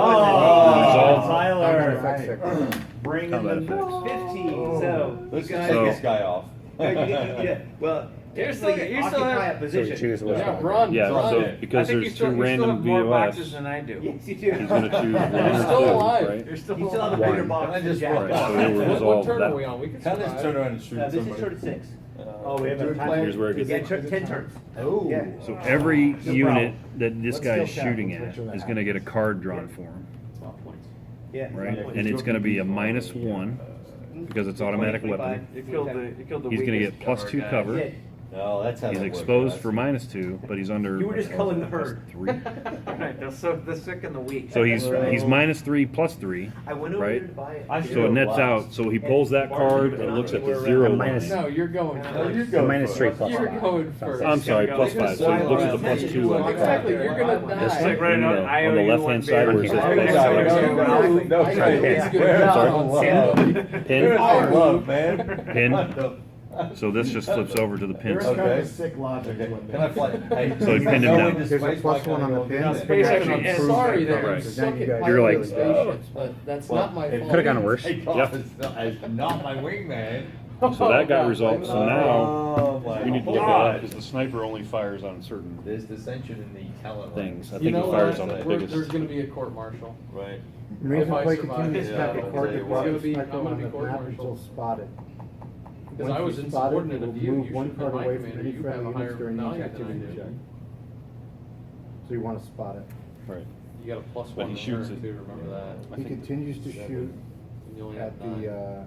Oh, Tyler. Bring Combat in effects. 15. So, you Let's guys. take this guy off. Well, You're still- technically, you still occupy have- a So position. choose which Yeah, one. run. Yeah, run. so I because think there's you still, 2 you still random have more boxes VOS, than I do. Yes, you do. he's going to choose 1 You're or still 2, alive. right? You're still You still have a bigger One. box I than just Jack want- does. So they will What resolve turn are we that. on? We can Tell this survive. turn around and shoot This is somebody. turn 6. Oh, we haven't time. Here's where it Yeah, gets. 10 turns. Oh. Yeah. So every No unit problem. that this Let's guy is kill Cap. shooting Let's at make sure that is going to get a card drawn for him, Yeah. right? And it's going to be a -1 because it's automatic weapon. You killed the He's going to weakest get +2 guy. cover. Did. No, that's how He's that works. exposed for -2, but he's under. You were just culling the herd. 3. Right, the sick and the weak. So he's -3 plus 3, I went over right? there to buy it. I So it nets out. So he pulls that card and looks at the 0 line. minus- No, you're going first. So -3 plus You're 5. going first. I'm sorry, +5. So he looks at the +2 on the Exactly, card. you're gonna This die. like right in on the- I on owe the you left-hand one side beer. where it says I plus know, 5. No, I try know it. he's gonna die Sorry. on somebody. Pin. I love, man. Pin. So this just flips over to the pin There's side. kind Okay. of sick logic to it. Can I fly? Hey, So he pinned him down. There's a +1 on the pin. Now, space actually I'm ends. sorry that Right. you suck Then you at guys- You're like, piloting spaceships, but that's not my fault. Could've gone worse. Yep. It's not my wingman. So that got Oh, resolved. So God. now Oh, my we need to look at God. that because the sniper only fires on certain There's dissension in the talent things. I You think know he fires what? on the There's biggest. gonna be a court martial. Right. Reason If I why survive. continues to have Yeah, the card it's to gonna block be- the I'm sniper gonna on be the court map martialed. until spotted. Because I was Once you spot it, insubordinate it will of you, move you one should card have away micromanaged. from any You have friendly a units higher during each value than I activity do. check. So you want to spot it. Right. You got a plus But one he to shoots learn it. too, remember that. He continues to shoot And you only at have 9. the,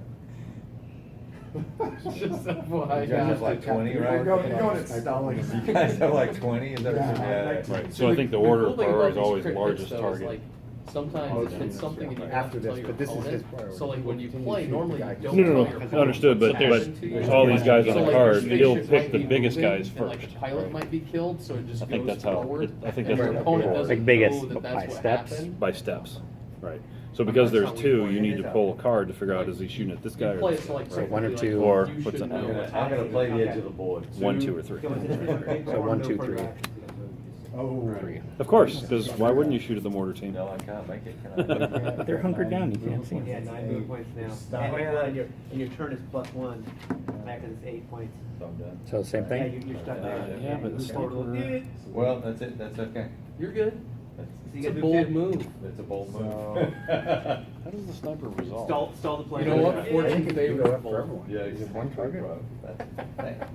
Just FYI. You guys have like 20, right? You're going at Stalin. You guys have like 20? Is that what you Right. said? So I think the order of cool thing about priority is these always crit largest hits, though, is, target. like, sometimes it's something and you have After to tell this, your but this is his opponent. priority. So like when you Continue play, shooting normally the you guy. don't No, tell no, your no. opponent Understood, but what's happening to you. there's all these guys on So, the like, card. your He'll spaceship pick might the be biggest moving, guys and, like first. the pilot might be killed, so it just I think goes that's how. forward. I think and that's your how opponent it doesn't Like biggest, know that by that's what steps? happened. by steps. Right. So because there's 2, you need to pull a card to figure out is he shooting at this guy You or play this it so like guy. So 1 or like, 2. Or you what's should it know now? what's I'm gonna play the edge of the board. 1, 2, or 3. So 1, 2, 3. Oh. 3. Of course, because why wouldn't you shoot at the mortar team? No, I can't make it. Can I? But they're hunkered down, you can't see Yeah, them. 9 move points now. Stop. And your turn is +1. Back it's 8 points. So I'm done. So same Yeah, thing? you're stuck there. yeah, but the sniper- Well, that's it. That's okay. You're good. So It's you a gotta bold do move. It's a bold So- move. How does the sniper resolve? Stall the play. You know what? I Fortune think it favors could go up bold. for everyone. Yeah, Is it one target?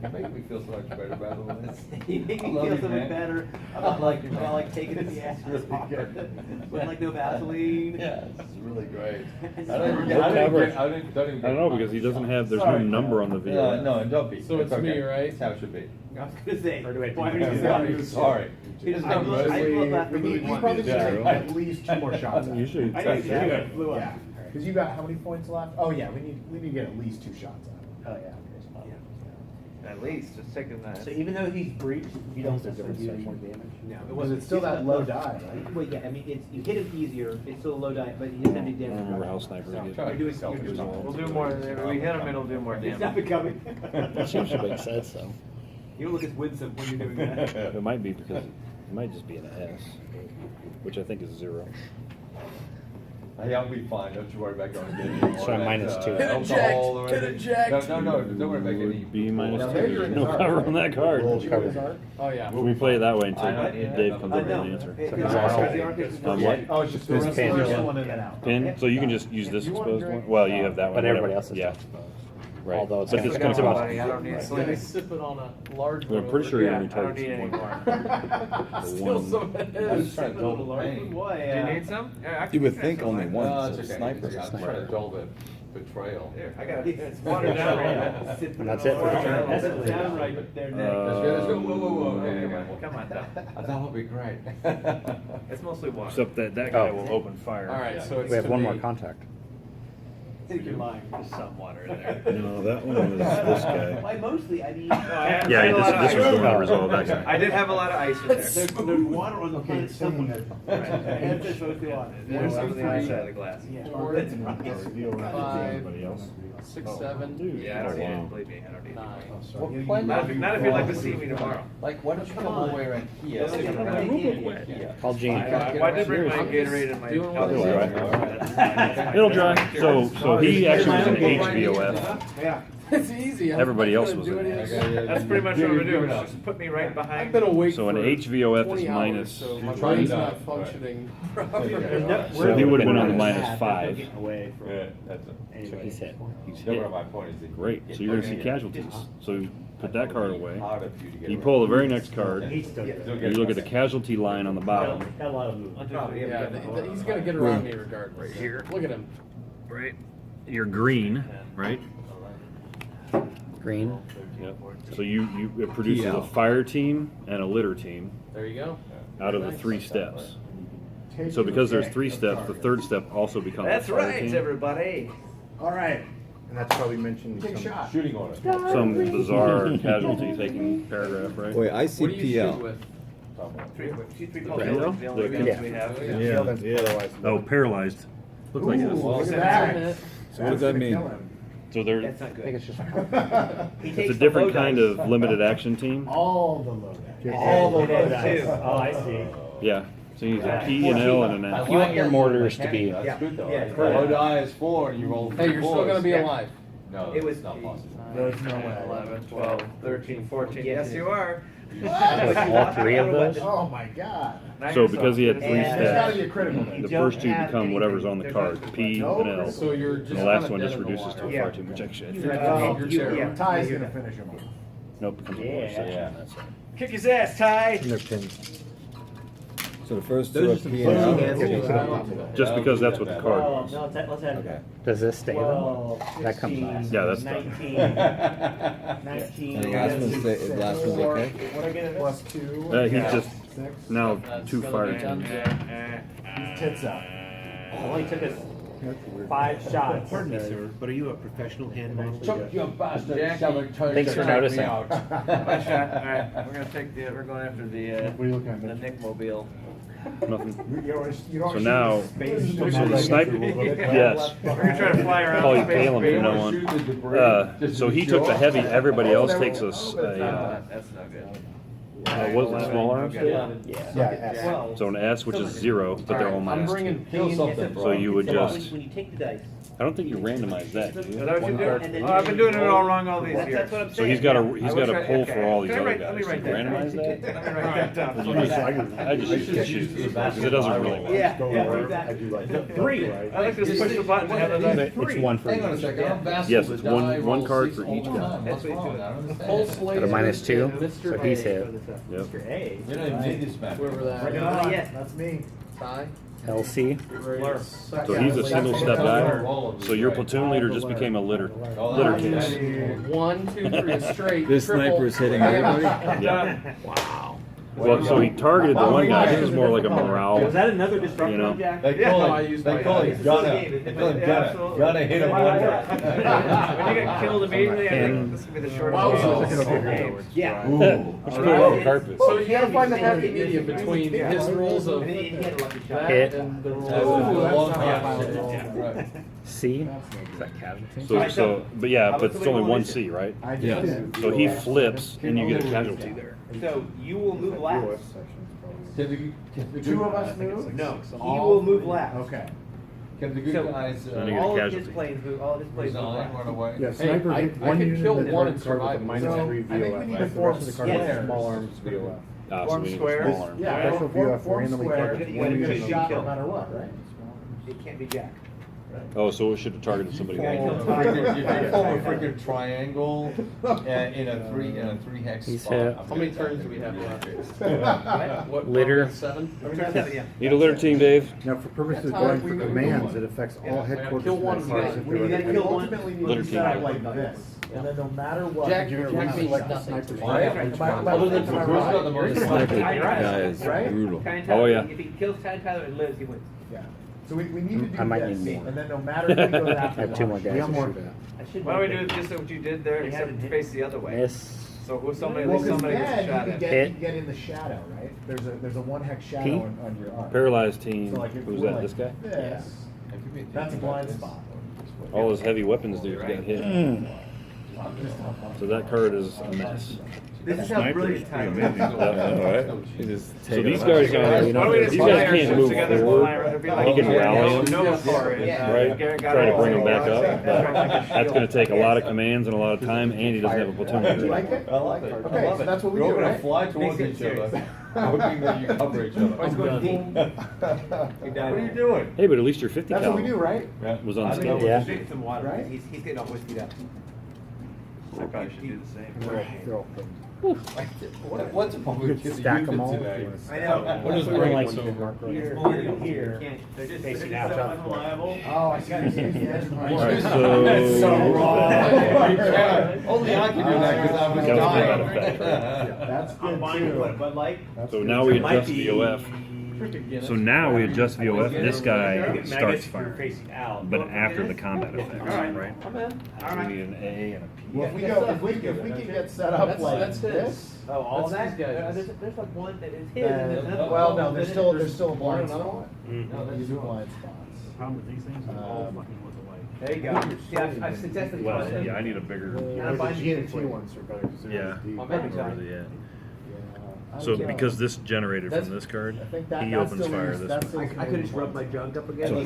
You make me feel so much better about this. You make me I love feel you, so much man. better I about like you, man. taking it in the ass. It's really good. With like no Vaseline. Yeah, this is really great. It's I don't even not get, I don't cover. even get, I don't even I don't know because he doesn't have. There's no number on the video. No, don't be. So it's me, okay. right? That's how it should be. I was gonna say. Or do I- why would you say that? Sorry. He doesn't I have blew- I blew up after We movie need, one. probably need Yeah. at least 2 more shots. You should. I know, exactly. It blew up. Yeah, because you got how many points left? Oh yeah, we need to get at least 2 shots out of it. Oh, yeah. At least, just taking that. So even though he's breached, you don't necessarily do any more damage. No, it Because wasn't. it's still that low die, right? Well, yeah, I mean, it's, you hit him easier, it's still a low die, but he doesn't have any I damage. don't remember how snipers get. You're doing something. We'll do more, if we hit him, it'll do more It's not damage. becoming. That seems to make sense, though. You don't look as winsome when you're doing that. It might be because it might just be an S, which I think is 0. Hey, I'll be fine. Don't you worry about going to get any more. So I'm of that, -2. Get alcohol or eject, get anything. eject. No, don't worry about getting any. B minus Now, 2. there you're There's in no his arc, cover right? on that card. Did you get his arc? Oh yeah. We play it that way until I know. Dave comes up with an answer. So he's also- what? Oh, it's just the His rest pin, of the yeah. one and then out. Pin. So you can just use this You want exposed drink? one. Well, you have that one. But everybody whatever. else is Yeah. exposed. Right. Although it's But gonna this come comes to about. I don't need Yeah, sleep. sip it on a large I'm one. pretty sure you're Yeah, only I don't need any targeting more. Still some I'm head. just trying to dull the pain. Do you need some? Yeah, I You can would finish think some only of one. mine. No, so it's okay. sniper. I'm trying to dull the betrayal. Here, I got it. It's It's watered down right now. And that's it for the turn. That's it, downright there, Nick. Let's go. Whoa. Okay, Come okay. on, come on, down. I thought it would be great. It's mostly water. Except that guy Oh. will open fire. All right, so it's We have to one me. more contact. I think you're lying. There's some water in there. No, that one was this guy. Why mostly, I mean. I had a Yeah, lot of this was ice. the one to resolve that guy. I did have a lot of ice in there. There's water on the planet somewhere. Right. And there's supposed to be water. There's One, some two, on the three. side of the glass. Yeah. 4, That's right. 5, 6, 7, Yeah, I don't need it, believe me, I don't need 9. Well, Not if you'd like to see me tomorrow. Like, why don't you come all the way around here? Yeah, So you yeah, don't yeah, have to yeah, get yeah, wet. yeah. Call Gene. Well, I did bring my Gatorade and my. Doing what It'll it dry. It'll dry. So he actually was an HVOF. Yeah. It's easy. I'm Everybody not else gonna was do in any of it. this. That's pretty much what I'm gonna do, Give it up. just put me right I've behind. been awake So an for HVOF 20 is hours, minus. so my Two. brain's Right. not functioning properly. So he would have been on the -5. Away from. Yeah, that's it. So he's hit. He's Never hit. my point is. Great. So you're gonna see casualties. So you put that card away. Harder for you to get You around. pull the very next card. He's still good. You look at the casualty line on the bottom. Got a lot of movement. Yeah, he's gonna get around me regardless. here. Look at him. Right. You're green, right? Green. Yep. So it produces a fire team and a litter team There you go. out of the 3 steps. So because there's 3 steps, the 3rd step also becomes That's a fire right, team. everybody. All right. And that's probably mentioned Take a some shot. Shooting order. Some bizarre casualty taking paragraph, right? Wait, I see What do you shoot PL. with? Three Right. buildings, the only guns we have. Oh, paralyzed. Look like Ooh, this. look at that. So what does that mean? So there, That's not I think good. it's just. He it's takes a the different low kind dice. of limited action team. All the low dice. All the low dice. Oh, I see. Yeah. So you use a P, an L, and an F. You want your mortars to be. That's good though. Yeah, right? correct. Low die is 4 and you roll 3 Hey, you're still gonna be Yeah. alive. No, It was- it's not possible. There's no way. 11, 12, 13, 14. Yes, you are. All 3 of those? Oh my god. So because he had 3 And- There's gotta be a steps, critical the there. first 2 have become whatever's on the anything. card, There's P no and L. So you're And just the last kinda one dead just in the reduces to a water. fire team, which actually I think Oh, You're Ty's gonna finish him off. nope, becomes a bonus section. Yeah. That's it. Kick his ass, Ty. and they're pinned. So the first 2 are P and L. Just because that's what the card was. No, let's add Okay. Does this stay then? 12, That comes 16, last. Yeah, that's done. 19, 19. And the last one's okay? What I get it? Plus 2. He's just Six. now That's 2 gonna fire be done. teams. Tits out. It only took us 5 shots. Pardon me, sir, but are you a professional handman? Chuck your bastard. Thanks for noticing. My shot. All right, we're gonna take we're going after the What are you looking at? the Nick Mobile. Nothing. You don't So shoot now, space so the shuttle. sniper, yes. We're gonna try to fly around. Call you space Balaam from base. now on. So he took the heavy, everybody else takes us That's not good. was it small arms? Yeah. Yeah. So an S, which is 0, but they're all I'm minus 2. bringing Kill P something, bro. So you would So just, when you take the dice. I don't think you randomize that, do Is you? that what you do? And then Oh, I've been doing it all wrong all these That's years. what I'm So saying. he's got yeah. a pull for all these Can I other write- let me guys. write Do you that down. randomize that? Let me write that down. Or do you just- I just use shoes, because it doesn't really work. Yeah, Go yeah, over, exactly. I do like 3. I like to just push the button and have it done. It's 1 for Hang on a each. second. I'm vassal Yes, to it's die, one roll card 6 for all each the guy. time. What's That's what wrong? he's I don't doing. understand. Got a -2, Mr. so he's A. hit. Yep. Mr. A. You're not even in this map. Whoever that Bring it is. on. Yes. That's me. Ty. LC. So he's a single step guy. So your platoon leader just became a litter case. 1, 2, 3, straight. This triple. sniper is hitting everybody? Yeah. Well, so he targeted the one guy. This is more like a morale. Was that another disruptor, You know. Jack? They Yeah, call I it, used they my call guys. it Gunna. It's They call it Yeah, Gunna. absolutely. Gunna hit him one When you get killed immediately, I think this would be the shortest. Wow. game. Yeah. Let's put it on the carpet. So you gotta find the happy medium between his rules of And then he had a lucky shot. Hit. that and the rules That's of a long yeah. time. Right. C. Is that casualty? But yeah, but it's only 1 C, right? I just Yes. did. So he flips, and you get a casualty there. So you will move last. Can The 2 of us move? No, he will move last. Okay. Can the good So- guys Then you get a All of his casualty. planes move. All of his planes move resign, last. run away? Yeah, Hey, sniper I- hit I one could unit kill in the one target and card with a survive. minus So, 3 I think we VOF. need to Right? The form rest of the card squares. has small arms VOF. Ah, so Form we need a squares. small arm. Yeah, Special VOF randomly square. targets You One gotta unit shoot shot kill. no matter what, right? It can't be Jack. Oh, so it should have targeted somebody. Form else. a freaking- If you form a freaking triangle in a 3 hex He's spot. hit. How many turns do we have left? What, Litter. 7? Yeah. Need a litter team, Dave? Now, for purposes of That's going how for we commands, do it affects all Yeah, headquarters. kill one of that guy. card. We gotta We kill one. ultimately need Litter to team. set up like this, and then no matter what, Jack- you're Jack gonna means select the nothing. sniper's Why? rifle. Other than for who's got the most This sniper sniper guy is Right? brutal. Ty and Oh, Tyler, yeah. If he kills Ty and Tyler and lives, he wins. Yeah. So we need to do I might this, need more. and then no matter who goes after I have 2 more guys We to have more. shoot at. I should. Why don't we do just what you did there, They except haven't hit. face the other way? Miss. So who somebody, at Well, least because somebody gets a then you shot can at. get, Hit. you can get in the shadow, right? There's a 1 hex shadow P? on your arm. Paralyzed team. So like if Who's we're that? like This guy? This, that's a blind spot. All his heavy weapons dudes got hit. So that card is a mess. This is how brilliant Ty is. Alright. You just So take these it guys out. are, you know, Why don't we just these fly guys our can't ships move together and forward. fly around? It'd be like- He can rally them, Nova Corps in, right? Try to bring them back up, but that's gonna take a lot of commands and a lot of time, and he doesn't have a platoon Do you leader. like it? I like it. Okay, I love so it. that's what we We're do, all gonna right? fly towards Makes each it other, hoping that you cover each other. Let's go deep. What are you doing? Hey, but at least your 50 That's what we do, cal right? was I think unstable. Yeah. Drink some water. Right? He's getting all whiskeyed up. I probably should do the same. They're all pinned. What's a public kid Stack you them all. today? I know. What is We're bring like us over? here, facing out. Oh, I got it. All right, so That's so wrong. Only I can do that because I was That was good dying. effect, That's good too. But like, So now we adjust VOF. So now we adjust VOF. This guy starts firing, but after the combat effect, right? So we need an A and a P. Well, if we can get set up That's- like that's his. this. oh, all That's that. these guys. There's like one that is his. and there's another one. Well, no, there's still a blind another spot. one? No, there's two blind spots. Problem with these things, they all fucking look alike. There you go. See, I've successfully. Well, yeah, I need a bigger. The G and T ones are better. 'cause they're Yeah. deep. My Where memory's is on. it at? Yeah. I So don't know. because this generated That's- from this card, I think that he that's opens still fire is- this that's one. still I could just rub my junk up again. So-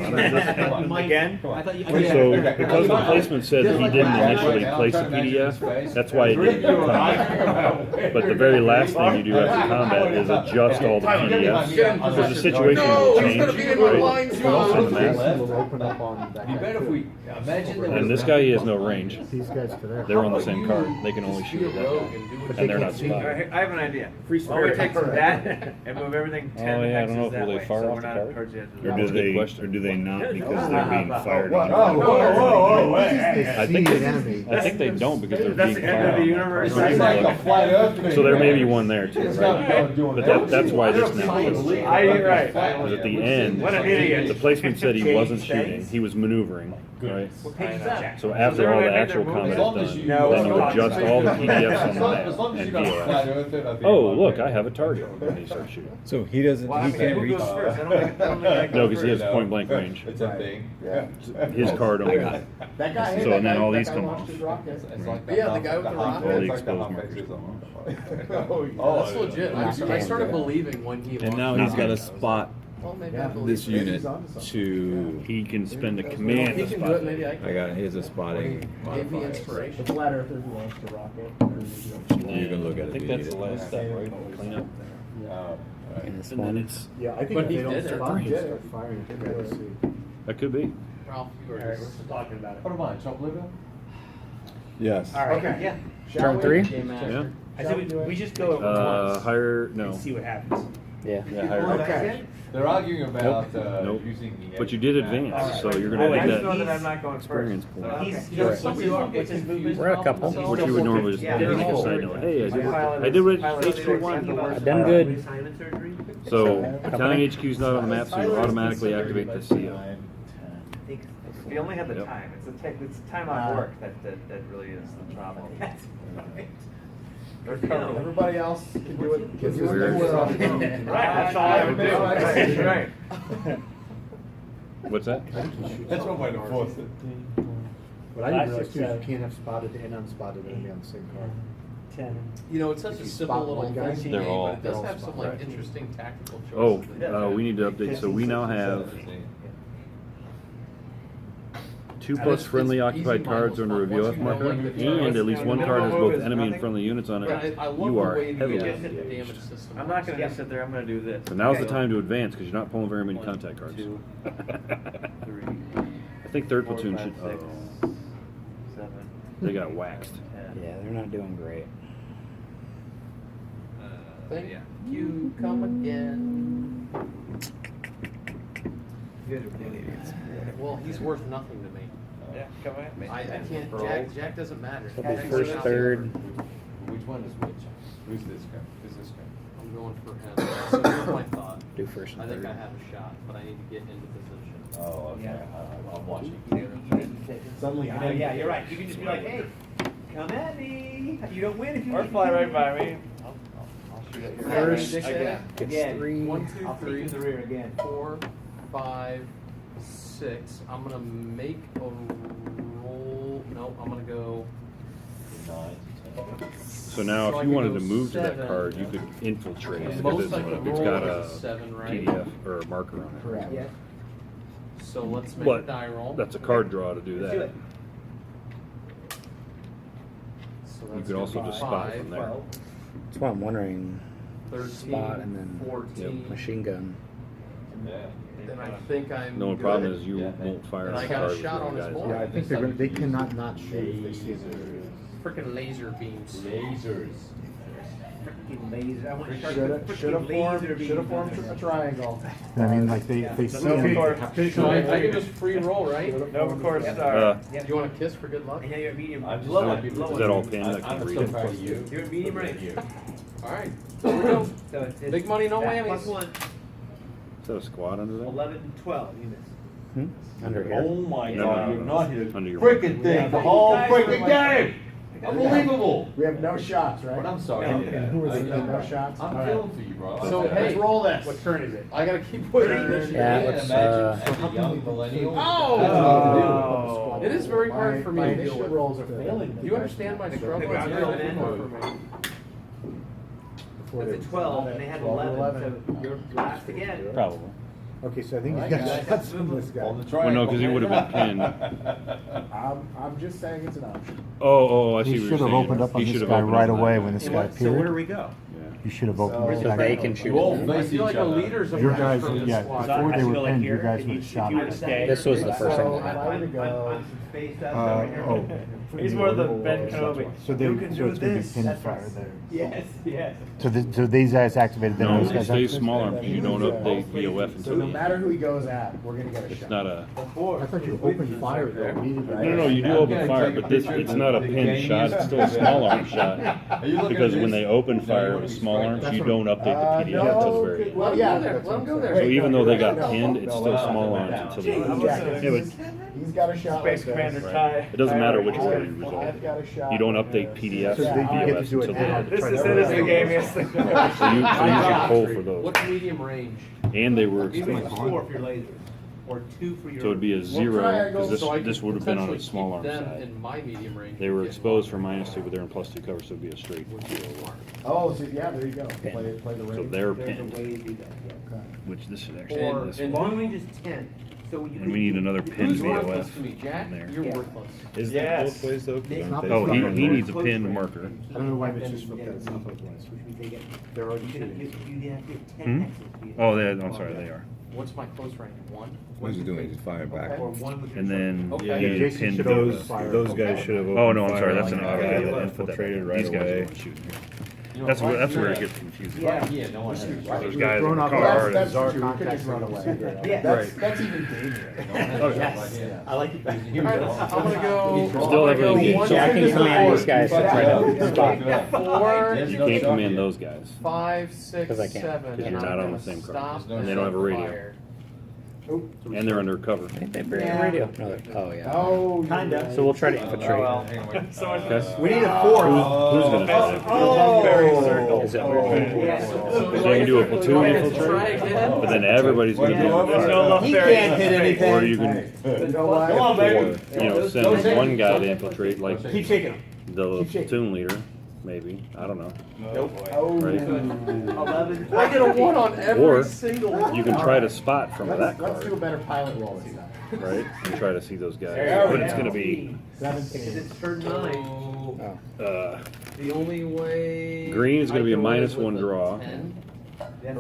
Again? I thought you. So because the placement said that he didn't initially place a PDF, that's why it didn't come. But the very last thing you do after combat is adjust all the PDFs. Because the situation will change, right? On the map. Will open up on that You guy bet if too. we, imagine there was. And this guy, he has no range. These guys to there. They're on the same card. They can only shoot at that guy. And they're not spotted. I have an idea. Free Why don't we spirit. take that and move everything 10 Oh, yeah, I don't know hexes if that will they way, fire so off we're the not card? towards the edge of Or the do That's a good they, question. or do they not because they're being fired Whoa, on? whoa, whoa, whoa, I think See they, an enemy. I think they don't because they're That's being the end of fired the on. universe. It's like a flat earth thing. So there may be one there too, It's gotta right? be doing But that. that's why this now Science is. league. You're right. Because at the end, What an idiot. the placement said he wasn't shooting, he was maneuvering, right? What page is that? So after all the actual combat is done, then you adjust all the PDFs on the As long as map you're and not flat VOF. earth, I think. Oh, look, I have a target, and he starts shooting. So he doesn't, Well, I he mean, can't who reach. goes first? I don't think I No, because he has No. point blank range. It's a thing. Yeah. His card only. That guy, hey, So, that and then guy- all that these guy come launched off. his rocket. It's like Yeah, the guy with the rocket. All the it's like exposed half markers inches come long. That's legit. I started believing when he And now launched he's got it. to spot Well, maybe Yeah. I believe this it. unit to, He can spend a Well, command if he to can do spot it, maybe I it. can. I got, here's a spotting Gave me modifier. inspiration. The flat earthers who launched the rocket. You can look at I it think if you that's need the it. last step, right? Clean up. And this And then one. it's, Yeah, I think But if he they don't did it. spot Right. it, start firing. I think I see. that could be. Ralph, you were Alright, just- we're still talking about it. What am I, chop liver? Yes. All right. Okay. Yeah. Shall Turn we? three? Game Yeah. master. I said we just go over once Higher, no. and see what happens. Yeah. Yeah, higher. Okay. They're arguing about, Nope. using the. But you did advance, so you're gonna I make just know that that I'm not going experience first. point. He's, Okay. you know, some people what's his movement? We're at a couple. What you would normally just Yeah. do is just say, no, hey, I did what H3 wanted. I've done good. Assignment surgery? So Battalion HQ is not on the map, so you automatically activate the CO. We only have the Yep. time. It's time on work that really is the problem. That's right. We're covered. Everybody else can do it. Can do Weird. it. Right, that's all I would do. Right. What's that? That's one way to force it. What I didn't realize too is you can't have spotted and unspotted enemy on the same card. 10. You know, it's such If a you simple spot little one guy, fancy They're game, all- but it they're does all have some spot, like right. interesting tactical Oh, choices. we need to update. So we now have 2 And plus it's friendly easy occupied cards mindless under a fun. Once VOF you know, marker, like, the and at least one card has both enemy and friendly units on Yeah, it. I love You the are way the heavily damage engaged. system I'm not works. gonna sit there. I'm gonna do this. So now's the Okay. time to advance because you're not pulling very many contact cards. 2, 3, I think third 4, platoon 5, should. 6, Oh, 7. they got waxed. 10. Yeah, they're not doing great. Thank Yeah. you, come again. You guys are idiots. Well, he's worth nothing to me. Yeah, come at me. I can't, Bro. Jack doesn't matter. It'll be Jack's first, nothing. third. Which one is which? Who's this guy? Who's this guy? I'm going for him. So here's my thought. Do first I and think third. I have a shot, but I need to get into position. Oh, okay, Yeah. I'm watching. Suddenly, You know, yeah, you're right. You can just be like, hey, come at me. You don't win if you Or fly right by me. I'll shoot at your First. again. It's Again. 3. 1, 2, I'll take 3, you to the rear again. 4, 5, 6. I'm gonna make a roll. No, I'm gonna go. So now, So I if you can wanted go to move to that 7. card, you could infiltrate The because most I can it's roll got is a 7, right? PDF or a marker on it. Correct. Yeah. So let's make a But die roll. that's a card draw to do Let's do that. it. So You that's could also gonna be just spot 5, from there. 12. That's why I'm wondering. 13, Spot and then 14. machine gun. Then I think I'm. The only good. problem is you won't fire And on I the got a card with shot your on his guys. board. Yeah, I think they're gonna, they cannot not shoot if they see it. Freaking laser beams. Lasers. freaking laser. I want sharks Should with have freaking laser beams. formed a triangle. I mean, like they see No, him. before. So I can just free roll, right? No, of course, Uh, star. Do you want a kiss for good luck? I know you're medium. I'm just Low telling one, people low it's Is that all one. pinned? I can't I'm read so it. proud of you. You're medium right. Alright, here we go. So it's Big money, no that whammies. plus one, Is that a squad under there? 11, 12 units. Under here. Oh my No, God, no, you're no. not hit Under a your- frickin' thing, the whole frickin' game! Unbelievable! We have no shots, right? But I'm sorry. And who is it? No shots? I'm All feeling right. for you, bro. So, Let's hey, roll this. What turn is it? I gotta keep pushing this. Yeah, Yeah, let's, imagine as a young millennial. Oh! It is very hard for me My to deal initiative with. rolls are failing. Do you understand my struggle? It's very difficult for me. That's a 12, and they had 11, so you're last again. Probably. Okay, so I think Right, you got guys. shots from this guy. On the Well, no, triangle. 'cause he would have been pinned. I'm just saying it's an option. Oh, I see He what you're should have saying. opened up on He this should have guy opened right up. away when this guy So where do appeared. we go? You should have opened this So guy. they can shoot You all it. I face feel like each a other. leader's Your approach guys, from this yeah, squad. before I they should were go like pinned, here. you guys If would you- have shot if you were to him. stay- This was the first thing So, that happened. Way to go. on some space stuff Oh. over here. He's more the Ben Kenobi. So they, You can so do it's gonna be this. pin That's fire right. there. Yes, yes. So these guys activated, then No, those it guys stays activated? smaller because you don't update VOF So until no the matter end. who he goes at, we're gonna get a It's shot. not a. I thought you opened fire though immediately. No, you do open fire, but this, it's not a pinned shot, it's still a small arm shot. Because when they open fire with small arms, you don't update the PDF until the very end. Well, Let yeah. him go there, let him go there. So even though they got pinned, it's still small arms until the end. He's got a shot Space like Commander this. Ty. It doesn't matter which I've- way you resolve I've got a it. shot You don't like update this. PDFs So and they get to VOFs do it until the now. end. This is the gamiest thing. So you can pull for those. What's medium range? And they were Even exposed. 4 for your lasers, or 2 for your. So it'd be a Well, zero, triangles, because so I this could would have been on a potentially small arm keep them side. in my medium range. They were Get exposed for one. -2, but they're in +2 cover, so it'd be a straight 0-1. Oh, so yeah, there you go. Play the So range. they're There's a pinned, way to do that, yeah. which this should actually Or- be this and one. Long range is 10, so you. And we need another pin Who's VOF worthless to me, Jack? in there. You're Yeah. worthless. Is Yes. that both ways though? 'Cause aren't they- Oh, he needs a pinned marker. I don't know why they just flipped that south west. Which means they get. They're already You shooting. have to get 10 Hmm? hexes. to be- Oh, I'm sorry, they are. What's my close range? 1? What's he doing? He's firing back. Or 1 with your. And then Okay. you Yeah, need to Jason pin should those. open fire. Those guys should have opened Oh, no, I'm sorry, fire that's on an the auto. guy that Yeah, infiltrated right These guys are the away. ones shooting here. You know, That's where right it here. gets confusing. Yeah. Yeah, no one has. Those guys in thrown the off car. guard. That's Our true. We could just run contact away. Yeah. That's even dangerous. Oh, Yes. I like it. Alright, I'm gonna go. Still I'm gonna everything. go 1, Jack 2, can command these 3, guys to try to spot. 4, You can't command those guys. 5, 6, 'Cause I can't. 7. 'Cause you're and not I'm on the gonna same car. stop And they don't have a radio. fire. And they're undercover. They bring a radio. No, oh, yeah. Oh, Kinda. So we'll try to Oh, infiltrate. well. Anyway. Okay. We need a 4. Who's gonna try that? Very circle. Is it Yeah. So you can do a platoon infiltrate, but then everybody's gonna be Yeah. on There's no fire. love He there. can't hit anything. Or you can, You know what? Come on, baby. or, send one guy to infiltrate, like Keep shaking him. the platoon leader, maybe, I don't know. Oh, Right. 11. I get a 1 on every Or single one. You can try to spot from that let's do a card, better pilot roll this time. right? And try to see those guys, There we but it's go. gonna be, Because 17. it's turn 9. So, the only way. Green is gonna be a I can win minus is with 1 a draw. 10.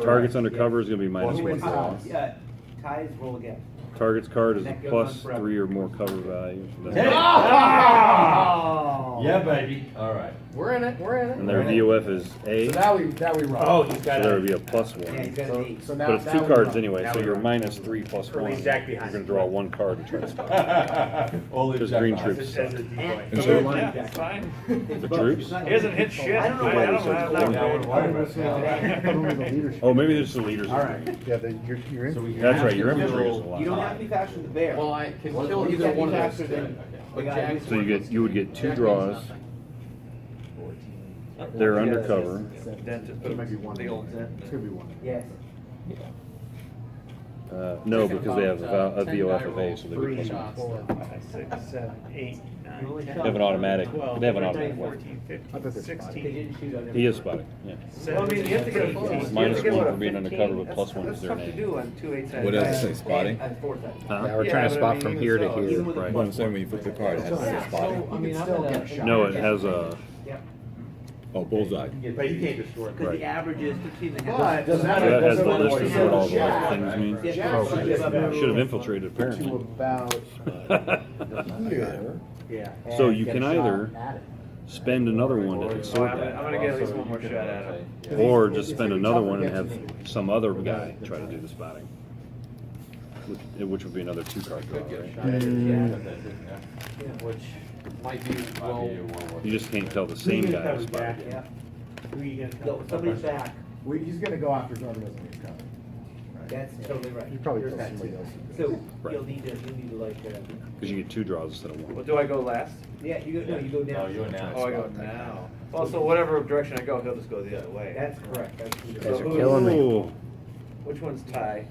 Targets undercover is gonna be minus 1 draw. Yeah. Ties roll again. Target's card is a That goes plus on forever. 3 or more cover value. Oh! Yeah, baby. All right. We're in it. We're in it. And their VOF is A, So so now we run. Oh, he's got there a, would be a plus Yeah, 1. he's got an 8. So now, But it's now 2 we cards run. anyway, Now so we you're run. minus 3 plus Or 1. leave Jack You're behind. gonna draw 1 card and try to spot. Only Because Jack green Boss. troops As suck. a decoy. And so- Yeah, that's fine. The troops? He hasn't hit shit. I don't know I why don't they're so know. cold. Yeah, I wouldn't worry about that. Only the leadership. Oh, maybe there's the leaders. All right. Yeah, you're in. That's right, your infantry is a You don't lot. have to be faster than the bear. Well, I can What- kill what either does that one of mean those faster two. than- But the guy Jack's So you would get 2 Jack draws, means nothing. they're undercover. Dent, But it might be one. the old dent. It's gonna be one. Yes. No, because they have a VOF of A, so they Three would shots. 4, 5, 6, 7, 8, 9, only 10, shot. They have an automatic, 12, they have an 13, automatic weapon. 14, I thought 15, that's They 16, didn't shoot on He is spotting, yeah. Well, I mean, you have to get a close. Minus 1 for being undercover, but plus 1 is That's their tough to name. do on 2 8 What does it say, spotting? At 4 side. Huh? Yeah, we're Yeah, trying to but I spot mean, from even here to so, here. Even with a Right. What I'm saying, when you flip the card, it has to say So, spotting. I mean, I'm still gonna. get a shot. No, it has a, Oh, bullseye. But you can't just work. Because Right. the average is 15 and a But half. it doesn't so matter. that has the Doesn't list matter. of what all the Jack- things mean. Yeah, Jack should should have have Should have infiltrated, to apparently. about Yeah. So and you get can a shot either at it. spend another one to I'm sort gonna, that. I'm gonna get at least one more shot at him. Or just spend another one and have some other guy try to do the spotting. Which would be another 2-card draw, right? Which might be, well, You just can't tell the same guy to spot again. Yeah. No, somebody's back. He's gonna go after whoever doesn't get covered. That's totally right. You probably There's tell that somebody too. else. So Right. you'll need to like, Because you get 2 draws instead of Well, 1. do I go last? yeah, you go, no, you go down. No, you announce. Oh, I go now. Well, so whatever direction I go, he'll just go the other way. That's correct. That's You So guys are who's- killing me. Ooh. Which one's Ty?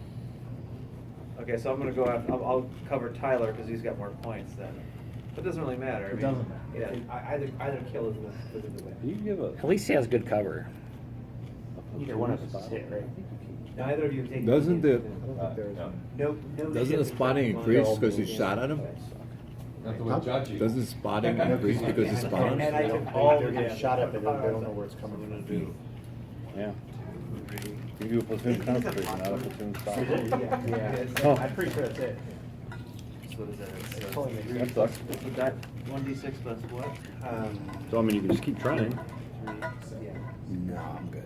Okay, so I'm gonna go after, I'll cover Tyler because he's got more points then. But it doesn't really matter. I It mean, doesn't matter. Yeah. Either kill is the way. You give a. At least he has good cover. Either one of us is hit, right? Neither of you take. Doesn't the- No. Doesn't the spotting increase because you shot at him? Not the way judge you. Doesn't spotting increase because you spot And him? I They're took all the getting shot at, but they don't know where it's coming from. Yeah. You do a platoon concentration, not a platoon spot. Yeah, I'm pretty sure that's it. So what is that? It's, Totally makes That sucks. With that 1d6 plus what? So I mean, you can just keep trying. Yeah. No, I'm good.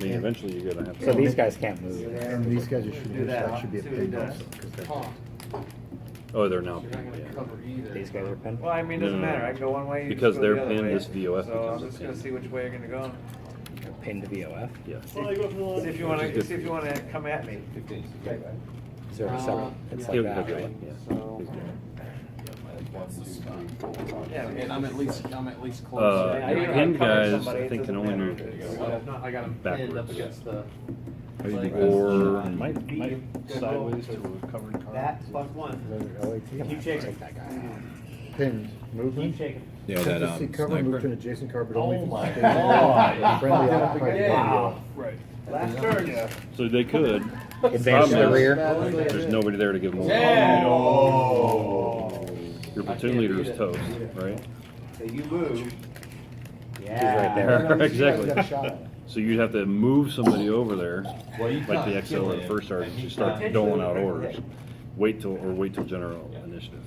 I mean, eventually you're gonna have to. So these guys can't move. And these guys are Do shooting, that. that should be a See what he pin does. also. 'Cause they're- huh, Oh, they're now. you're not gonna Yeah. cover either. These guys are pinned. Well, I mean, it doesn't No, no, no. matter. I can go one way. You Because just go they're the other pinned, way. this VOF So becomes I'm a just gonna pin. see which way you're gonna go. Pinned to VOF. Yeah. See if you wanna come at me. 15. Is there a separate? It's like He'll that, go right? good, yeah. So- He's good. 1, 2, 3, 4, 5. Yeah, And I'm at least close. The even if pinned cover guys, somebody, I it think, can doesn't only matter. move So I got him pinned up backwards. against the. Or Might sideways to a covered card. That plus one. Keep shaking. Take that guy out. Pinned, movement. Keep shaking. Yeah, that See cover, move to an sniper. adjacent card, but only if Oh it's my stationary. God. Friendly occupied Wow. Right. Last turn. So they could. Advance to the Problem is, rear. There's nobody there to give them a Yeah. Oh. Your platoon leader is toast, right? So you move. right there. No, you got a Exactly. shot at it. So you'd have to move somebody over there, Well, you like the can't XL kill or the him, first sergeant, and to he start can't- doling out orders. Wait till general initiative.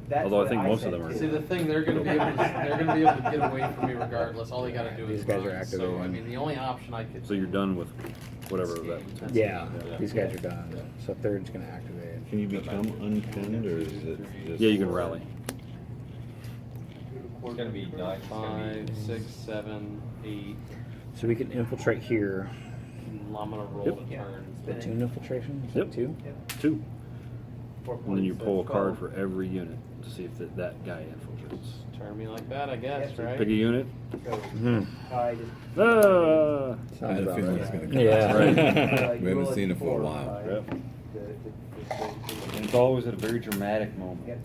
That's Although I what think most of said them are- too. See, the thing, they're gonna be able to get away from me regardless. All they gotta do is These guys run. are So, activating. I mean, the only option I could. So you're done with whatever that. Yeah, these guys are done. So third's gonna activate. Can you become unpinned or is it just? Yeah, you can rally. It's gonna be 9, 5, 6, 7, 8. So we can infiltrate here. I'm gonna roll Yep. the turn. Platoon infiltration? Is Yep. that 2? 2. 4 And then you points, pull a so card 12. for every unit to see if that guy infiltrates. Turn me like that, I guess, right? Pick a unit. So, Hmm. I just. Ah! I Sounds had a about feeling right. it's gonna come. Yeah. Right. We haven't seen it for a while. Yep. And it's always at a very dramatic moment.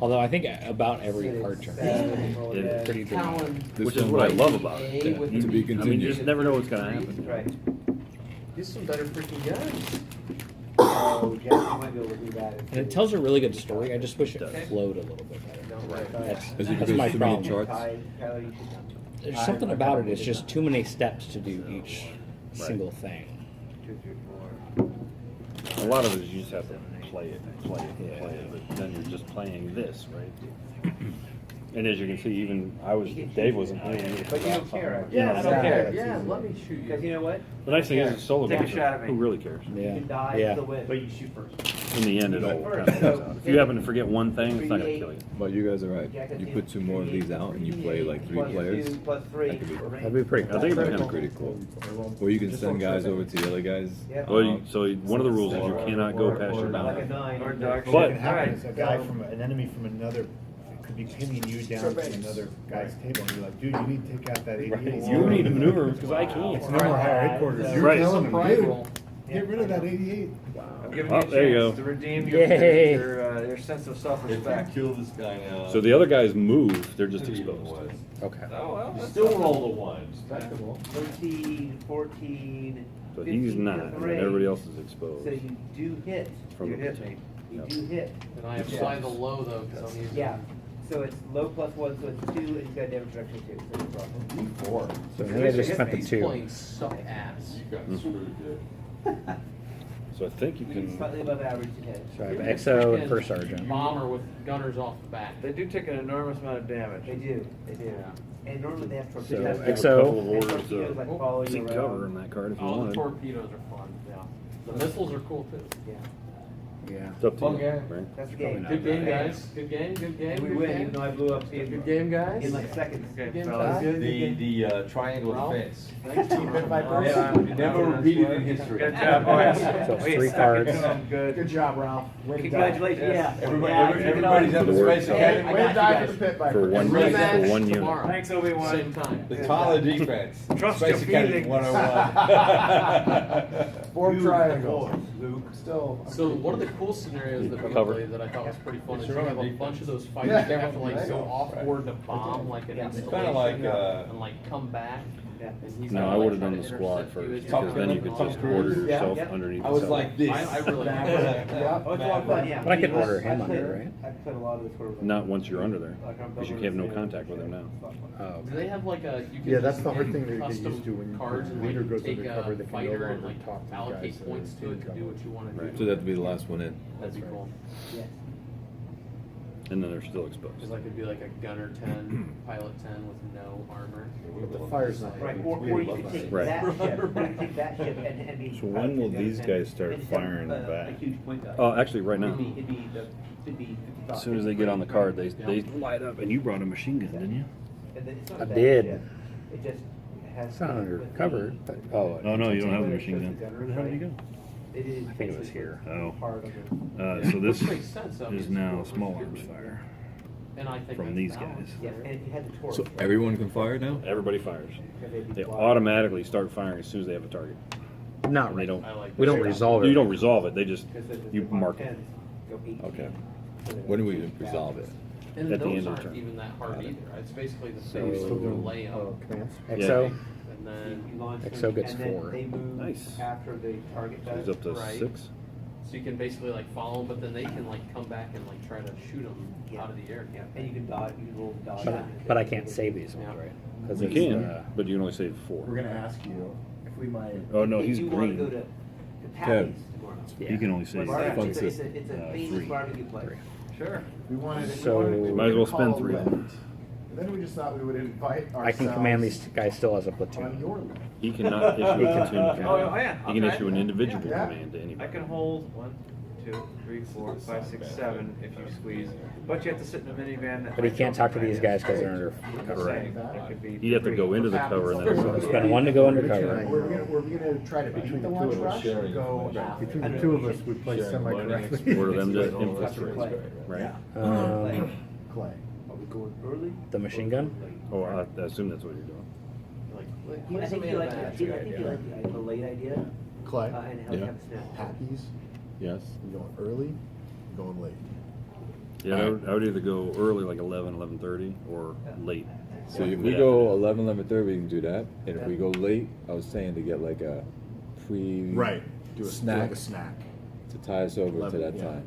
Although I think about every card turn. Yeah. Pretty dramatic. Which is what I love about it. To be I mean, you continued. just never know what's gonna happen. Right. Get some better freaking guns. So Jeff, you might be able to do that. And it tells a really good story. I just wish it It does. flowed a little bit better. That's, Is it that's because my too many problem. charts? Tyler, you should. There's something about it. It's just too many steps to do each single thing. 2, 3, 4. A lot of it is you just have to play it and play it and play it, but then you're just playing this, right? And as you can see, even Dave wasn't playing it. But you don't care. Yeah, I don't care. Yeah, let me shoot Because you. you know what? The nice thing is, it's solo Take a games. shot at me. Who really cares? You Yeah. can die, Yeah. still win. But you shoot first. In the end, it all kind of comes out. If you happen to forget one thing, it's not gonna kill you. But you guys are right. You put 2 more of these out and you play like 3 players. Plus 3. That'd be pretty I cool. think it'd be Kind kind of pretty cool. Or you can send guys over to the other guys. Well, so one of the rules is you cannot go past your Like a boundary. 9. Or dark But- What shit. can happen Alright. is a guy from, an enemy from another, could be pinning you down to another guy's table and be like, dude, you need to take out that 88. You need to maneuver because I can't. It's no more higher headquarters. You're Right. telling Pride them, dude, roll. get rid of that 88. I'm giving Oh, you a there you chance go. to redeem Yay. your sense of If self-respect. you kill this guy now. So the other guys move, they're just exposed. Okay. Oh, well, You that's still roll the 1. Respectable. 13, 14. But he's 15, not, and three. everybody else is exposed. So you do hit. From You the hit platoon. me. You Yep. do hit. And I apply the low though, because I'm using. Yeah. So it's low plus 1, so it's 2, and he's got a damage reduction 2. So no problem. 4. So maybe I just spent the He's 2. playing suck ass. You got screwed, dude. So I think you can. Slightly above average to hit. So I have XO and first sergeant. Bomber with gunners off the back. They do take an enormous amount of damage. They do. And normally they have So torpedoes. Have a XO. couple of orders Torpedoes, like, follow you seek around. cover in that card if you Oh, the wanted. torpedoes are fun, yeah. The missiles are cool too. Yeah. Yeah. It's up to Fun you, game. right? That's the game. Good game, guys. Good game, good game. And we good win, game. even though I blew up Good game, guys. in like seconds. Okay, Game fellas. time. Good. The triangle Ralph? defense. Thanks, Tom. Never repeated in history. Good job, boys. So it's We 3 stuck it cards. to them good. Good job, Ralph. Way to dive. Congratulations, yeah. Everybody's at the Space Hey, Academy. I Way to got dive you for the guys. pit viper. For one Rematch for one unit. tomorrow. Thanks, Obi-Wan. Same time. The Tyler defense. Trust Space your Academy feelings. 101. Form triangle. Luke. Still. So one of the cool scenarios that we Cover. played that I thought was pretty fun is It's you your have own a defense. bunch of those fighters Yeah. that have to like Right. go off board to bomb like an Yeah. installation Kinda like, and like come back. Yeah. And he's No, gotta, I like, would have try done to the squad intercept first you. because then you could just order yourself Yeah. underneath. I was the like this. I really Yeah. like Oh, it's a lot of fun, yeah. But I could order I him played- under, right? I played a lot of this where it was like- Not once you're under there, like, I'm because you over have no the- contact with him now. Oh, Do they have like a you can Yeah, that's just the hard get thing that you get custom used to when cards and leader like goes take undercover, a they can no fighter and longer like talk to the allocate guys that are points to it to do what you want to Right. do. So that'd be the last one in. That'd be cool. Yeah. And then they're still exposed. Because I could be like a gunner 10, pilot 10 with no armor. But the fire's not. Right, or you could take Right. that ship, or you could take that ship and be. So when will these guys start and just have firing a back? huge point value. Oh, actually, right now. It'd be 50,000. As soon as they get on the card, they light up. And you brought a machine gun, didn't you? And then it's not I a bad did. ship. It just has. It's not with undercover, the- but Oh no, you don't have the whether it machine shows gun. the gunner, Where the hell did you go? It is I think it was basically here. Oh. part of it. So this Which makes sense, though, is because now it's small over arms here. fire And I think from that's these balanced. guys. Yeah, and if you had the torch. So everyone can fire now? Everybody fires. because they'd be They blocked. automatically start firing as soon as they have a target. not They right. don't. I like We don't that. resolve it. You don't resolve it. They just Because the you mark it. 10s go 18. Okay. So they're When do we huge resolve battles. it? And At the those end of the aren't turn. even that hard either. It's basically the So- same Still doing, layout. commands? XO. And You then, launch them, XO gets and then 4. They move Nice. after the target does. Goes up to Right. 6. so you can basically like follow them, but then they can like come back and like try to shoot them Yeah. out of the air. Yeah, and you can dodge, you can roll dodge. But I can't save these ones, Yeah. right? 'Cause You it's, can, but you can only save 4. We're gonna ask you if we might. Oh no, If he's you wanna go green. to Patty's tomorrow. Yeah. He can only save. Barbecue, Fun it's system. a famous 3. barbecue place. Sure. We wanted. So- Might as well spend call 3 a of lift. them. Then we just thought we would invite ourselves. I can command these guys still as a on platoon. your list. He cannot issue a platoon Oh, command. yeah, He can okay. issue an individual Yeah. command to I anybody. can hold 1, 2, 3, 4, 5, 6, 7 if you squeeze, but you have to sit in a minivan. That But he can't talk to these guys because they're under cover. Right. That could be He'd have to go into the cover and then. Spend 1 to go undercover. We're gonna try to beat the lunch rush or go after? Between the two of us, we play semi-correctly. Order them to infiltrate, right? Clay. Are we going early? The machine gun? Oh, I assume that's what you're doing. I think you like, I think you like the late idea, Clay. and how Yeah. you have a snap. Pappies. Yes. You going early? You going late? Yeah, I would either go early, like 11, 11:30, or late. So if we go 11, 11:30, we can do that. And if we go late, I was saying to get like a pre Do a snack like a snack. to tie us over to 11, that yeah. time.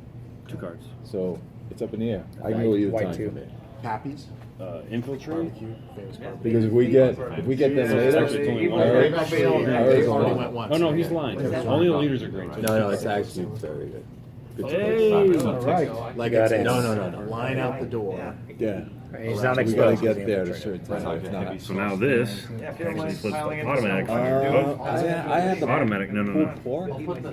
2 cards. So it's up in the air. I can go either White time two. for me. Pappies. Infiltrate. Barbecue. Famous barbecue. Because if we get them later, actually only one. I heard- Actually, I heard they it's already one. went once. Oh no, he's lying. Only the leaders are green. No, it's actually very good. Good to Hey! know. All right. Like Got it's, it. no. Line out the door. Yeah. He's not We exposed. gotta to get the there at a infiltrator. certain time. If not, So now this Yeah, if you don't actually mind flips piling the into automatic. some- I had the Automatic, no.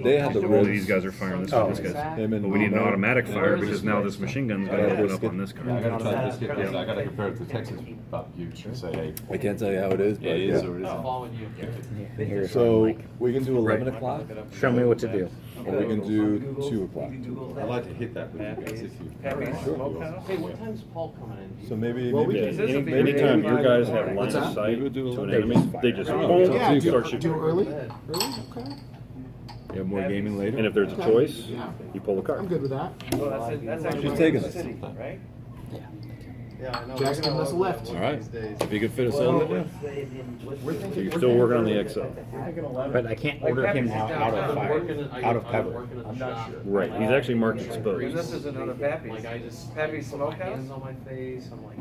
They had the Only ribs. these guys are firing this one. This guy's. Him and But we need an Mo. automatic fire because now this machine gun's gonna open up on this Yeah, I card. gotta try this kit, because Yeah. I gotta compare it to Texas barbecue and say, hey. I can't tell you how it is, but Yeah, it is or it I'm isn't. following you. Yeah, and here's So Mike. we can do 11 o'clock, Show me what to do. or we can do 2 o'clock. I like to hit that with you guys if you. Happy Sure. smokehouse? Hey, what time's Paul coming in? So maybe Well, we maybe can- Anytime your guys have line of that? sight Maybe we'll do to an 11. enemy, they just Yeah, boom, do, start do shooting. early. Early. Okay. you have more gaming later. And if there's a choice, Yeah. you pull the I'm card. good with that. Well, that's actually. She's taking the us. city, right? Yeah, I know. Jack's giving us a lift. All right. If you could fit us all in there. We're So thinking. you're still working on the XL. We're thinking 11. But I can't order him now out of fire, out of cover. I'm not sure. Right, he's actually marked And exposed. this is another Pappy's. Like I just Pappy's put my Smokehouse? hands on my face. I'm like,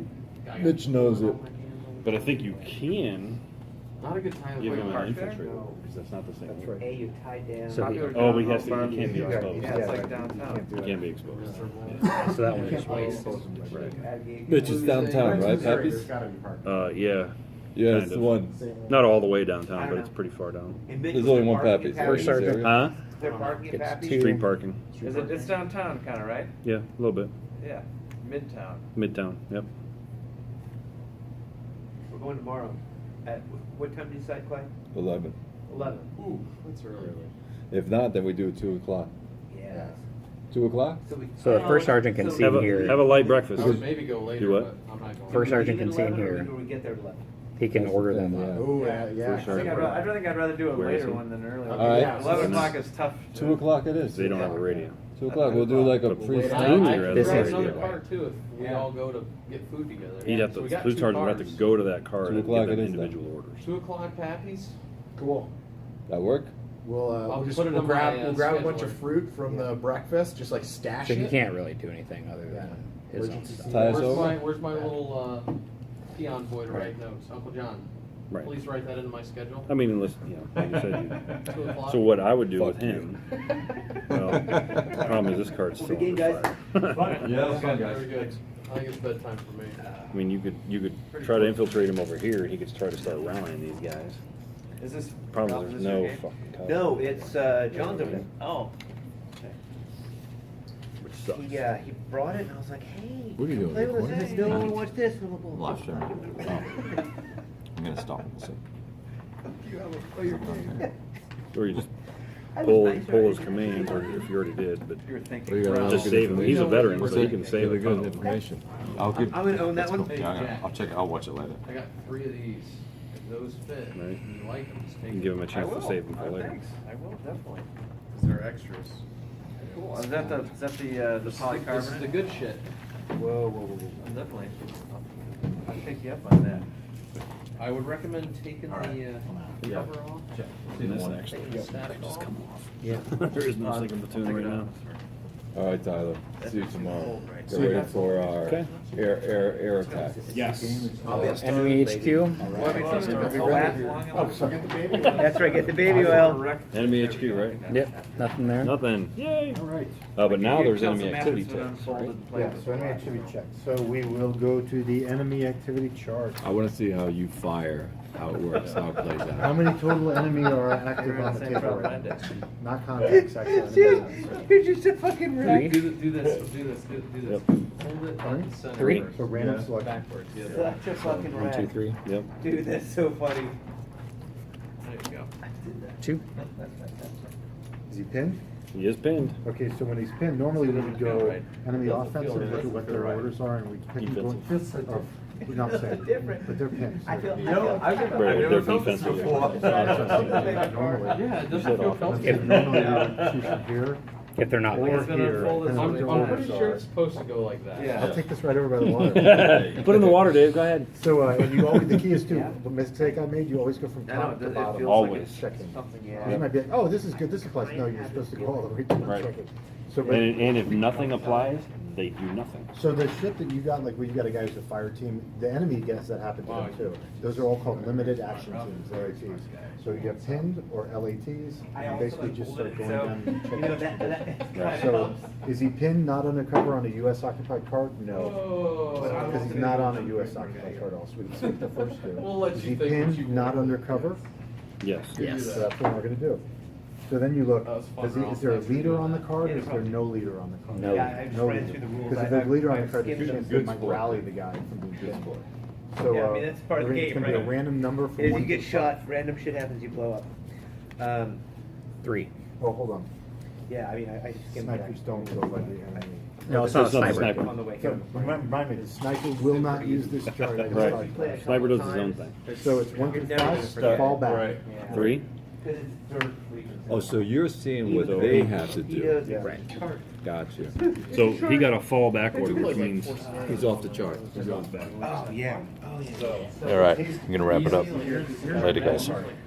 I got Mitch knows it. But I think you can Not a good time to Give play him an park. infiltrator, because that's not the same. That's right. A, you're tied down. So he- Oh, but he has to, he can't be Yeah, exposed. Yeah, it's like downtown. He can't be exposed. So that one You just can't waste. Right. Bitch is downtown, right, There's Pappy's? gotta be parking. Yeah. Yeah, kind it's of. the one. Not all the way downtown, but it's pretty far down. There's only one Pappy's. First sergeant. Huh? They're parking It's at Pappy's? two. Street parking. Is it, it's downtown kinda, right? Yeah, a little bit. Yeah, midtown. Midtown, yep. We're going tomorrow. At, what time do you decide, Clay? 11. 11. Ooh, that's early. If not, then we do it 2 o'clock. Yeah. 2 o'clock? So the first sergeant can see Have in a here. light breakfast. I would maybe go later, Do what? but I'm not going. First sergeant can Leave see at in 11, or here. we get there at 11. He can order them. Yeah. Oh, yeah, First I think sergeant. I'd rather do a Where is later he? one than early. All right. Yeah, 11 o'clock is tough. 2 o'clock it is. They don't have a radio. 2 o'clock, we'll do like a But pre Steamy I rather could This grab is- another car too if we all go to get food together. He'd have So to, we got police two sergeant would have cars. to go to that car 2 and o'clock give them it is then. individual orders. 2 o'clock Pappy's? Cool. That work? We'll, I'll we'll just, put it we'll on grab, my, we'll grab a bunch scheduler. of fruit from the breakfast, just like stash So it. he can't really do anything other than his own Emergency stuff. Tie us Where's over? where's my little peon boy to write notes? Uncle John, Right. please write that into my schedule. I mean, unless, you know, like you said, 2 o'clock. so what I would do with Fuck you. him, well, the problem is this card's still Good game, under guys. fire. Yeah, that's fun, Very guys. good. I think it's bedtime for me. I mean, you could try to infiltrate him over here, and he could try to start rallying these guys. Is this? Problem Ralph, is is there's this no your game? fucking cover. No, it's John's over there. Oh. Which sucks. He brought it, and I was like, hey. What are you doing, Play with recording? this. No, I want to watch this. Live stream. I'm gonna stop in a second. Or you just I was pull nice, his right? commands, or if you already did, but You're What thinking. do you got? just Good save him. He's a information. veteran, What's so he it? can save Really the good gun. information. I'll give. I'm gonna own that one. Yeah, I'll check. I'll watch it later. I got 3 of these. If those fit, Right. and you like them, just take And give him a chance to save him for later. Thanks, I will, definitely. Because they're extras. Cool. Is that the This is the polycarbonate? good shit. Whoa. Definitely. I'll take you up on that. I would recommend taking the cover off. And this actually Taking the static just off. come off. Yeah. There is no second platoon right now. All right, Tyler. See you tomorrow. Get See you. ready for our Okay. air attack. Yes. Enemy HQ. That's right. Get the baby oil. Enemy HQ, right? Yep. Nothing there. Nothing. Yay. All right. But now there's enemy activity Methods that text, right? unfolded play Yeah, with so enemy activity check. So we will go to the enemy activity chart. I want to see how you fire, how it works, how it plays out. How many total enemy are active on the table right now? Not contacts, actually. You're just a fucking Three. wreck. Do this. Yep. Hold it Sorry? at the center. Three. So random selection. Backwards. The other way. Such a fucking 1, 2, wreck. 3. Yep. Dude, that's so funny. There you go. 2. Is he pinned? He is pinned. Okay, so when he's pinned, normally we would go Right. enemy Doesn't offensive, feel right. look at what their Right. orders are, and we pick them going. Defensive. Oh, we're not saying, Different. but they're pinned. I feel. Right, they're defensive. Normally. Yeah, it doesn't feel comfortable. Normally we would shoot from here If they're not or there. It's gonna here. unfold depending on what their I'm pretty orders sure are. it's supposed to go like that. Yeah. I'll take this right over by the water. Put it in the water, Dave. Go ahead. So, and you always, the key is to, Yeah. the mistake I made, you always go from I know, top to it bottom. feels Always. like it's Checking. something, You yeah. might be like, oh, this is good, this applies. No, you're supposed to go all the way to the Right. second. So, but- And if nothing applies, they do nothing. so the shit that you got, like where you got a guy who's a fire team, the enemy gets that happened to them too. Those are all called limited action teams, LATs. So you get pinned or LATs, and you basically just start going down and You know, checking. that So, is he pinned not undercover on a US occupied card? No. Oh. Because he's not on a US occupied card also. We can skip the first two. We'll let Is you he think what you pinned, not want. undercover? Yes. Yes. So that's what we're gonna do. So then you look, That was fun, is there a Ralph. leader on the card or is there no leader on the card? No. Yeah, I just No ran leader. through the rules. Because if I- there's a leader on I the card, skimmed there's a them. chance they might rally the guy from being pinned. So, Yeah, I mean, that's part of the it's game, gonna be a right? random number from If one you to get shot, random shit happens, you blow up. 3. Oh, hold on. Yeah, I mean, I just skimmed that. Snipers don't go by the enemy. No, it's not a It's not a sniper. sniper. On the way. So, remind me, the sniper will not use this chart. I just Right. talked about. Sniper does his own thing. So it's 1 to Never 5, gonna forget. fall back. Right. Yeah. 3? Because it's dirt regions. Oh, so you're seeing what So- they have to He do. does Yeah. right. chart. Gotcha. So he got a fallback order, which means He's off the chart. Oh, yeah. Oh, yeah. All right, I'm gonna wrap it up. Later, guys.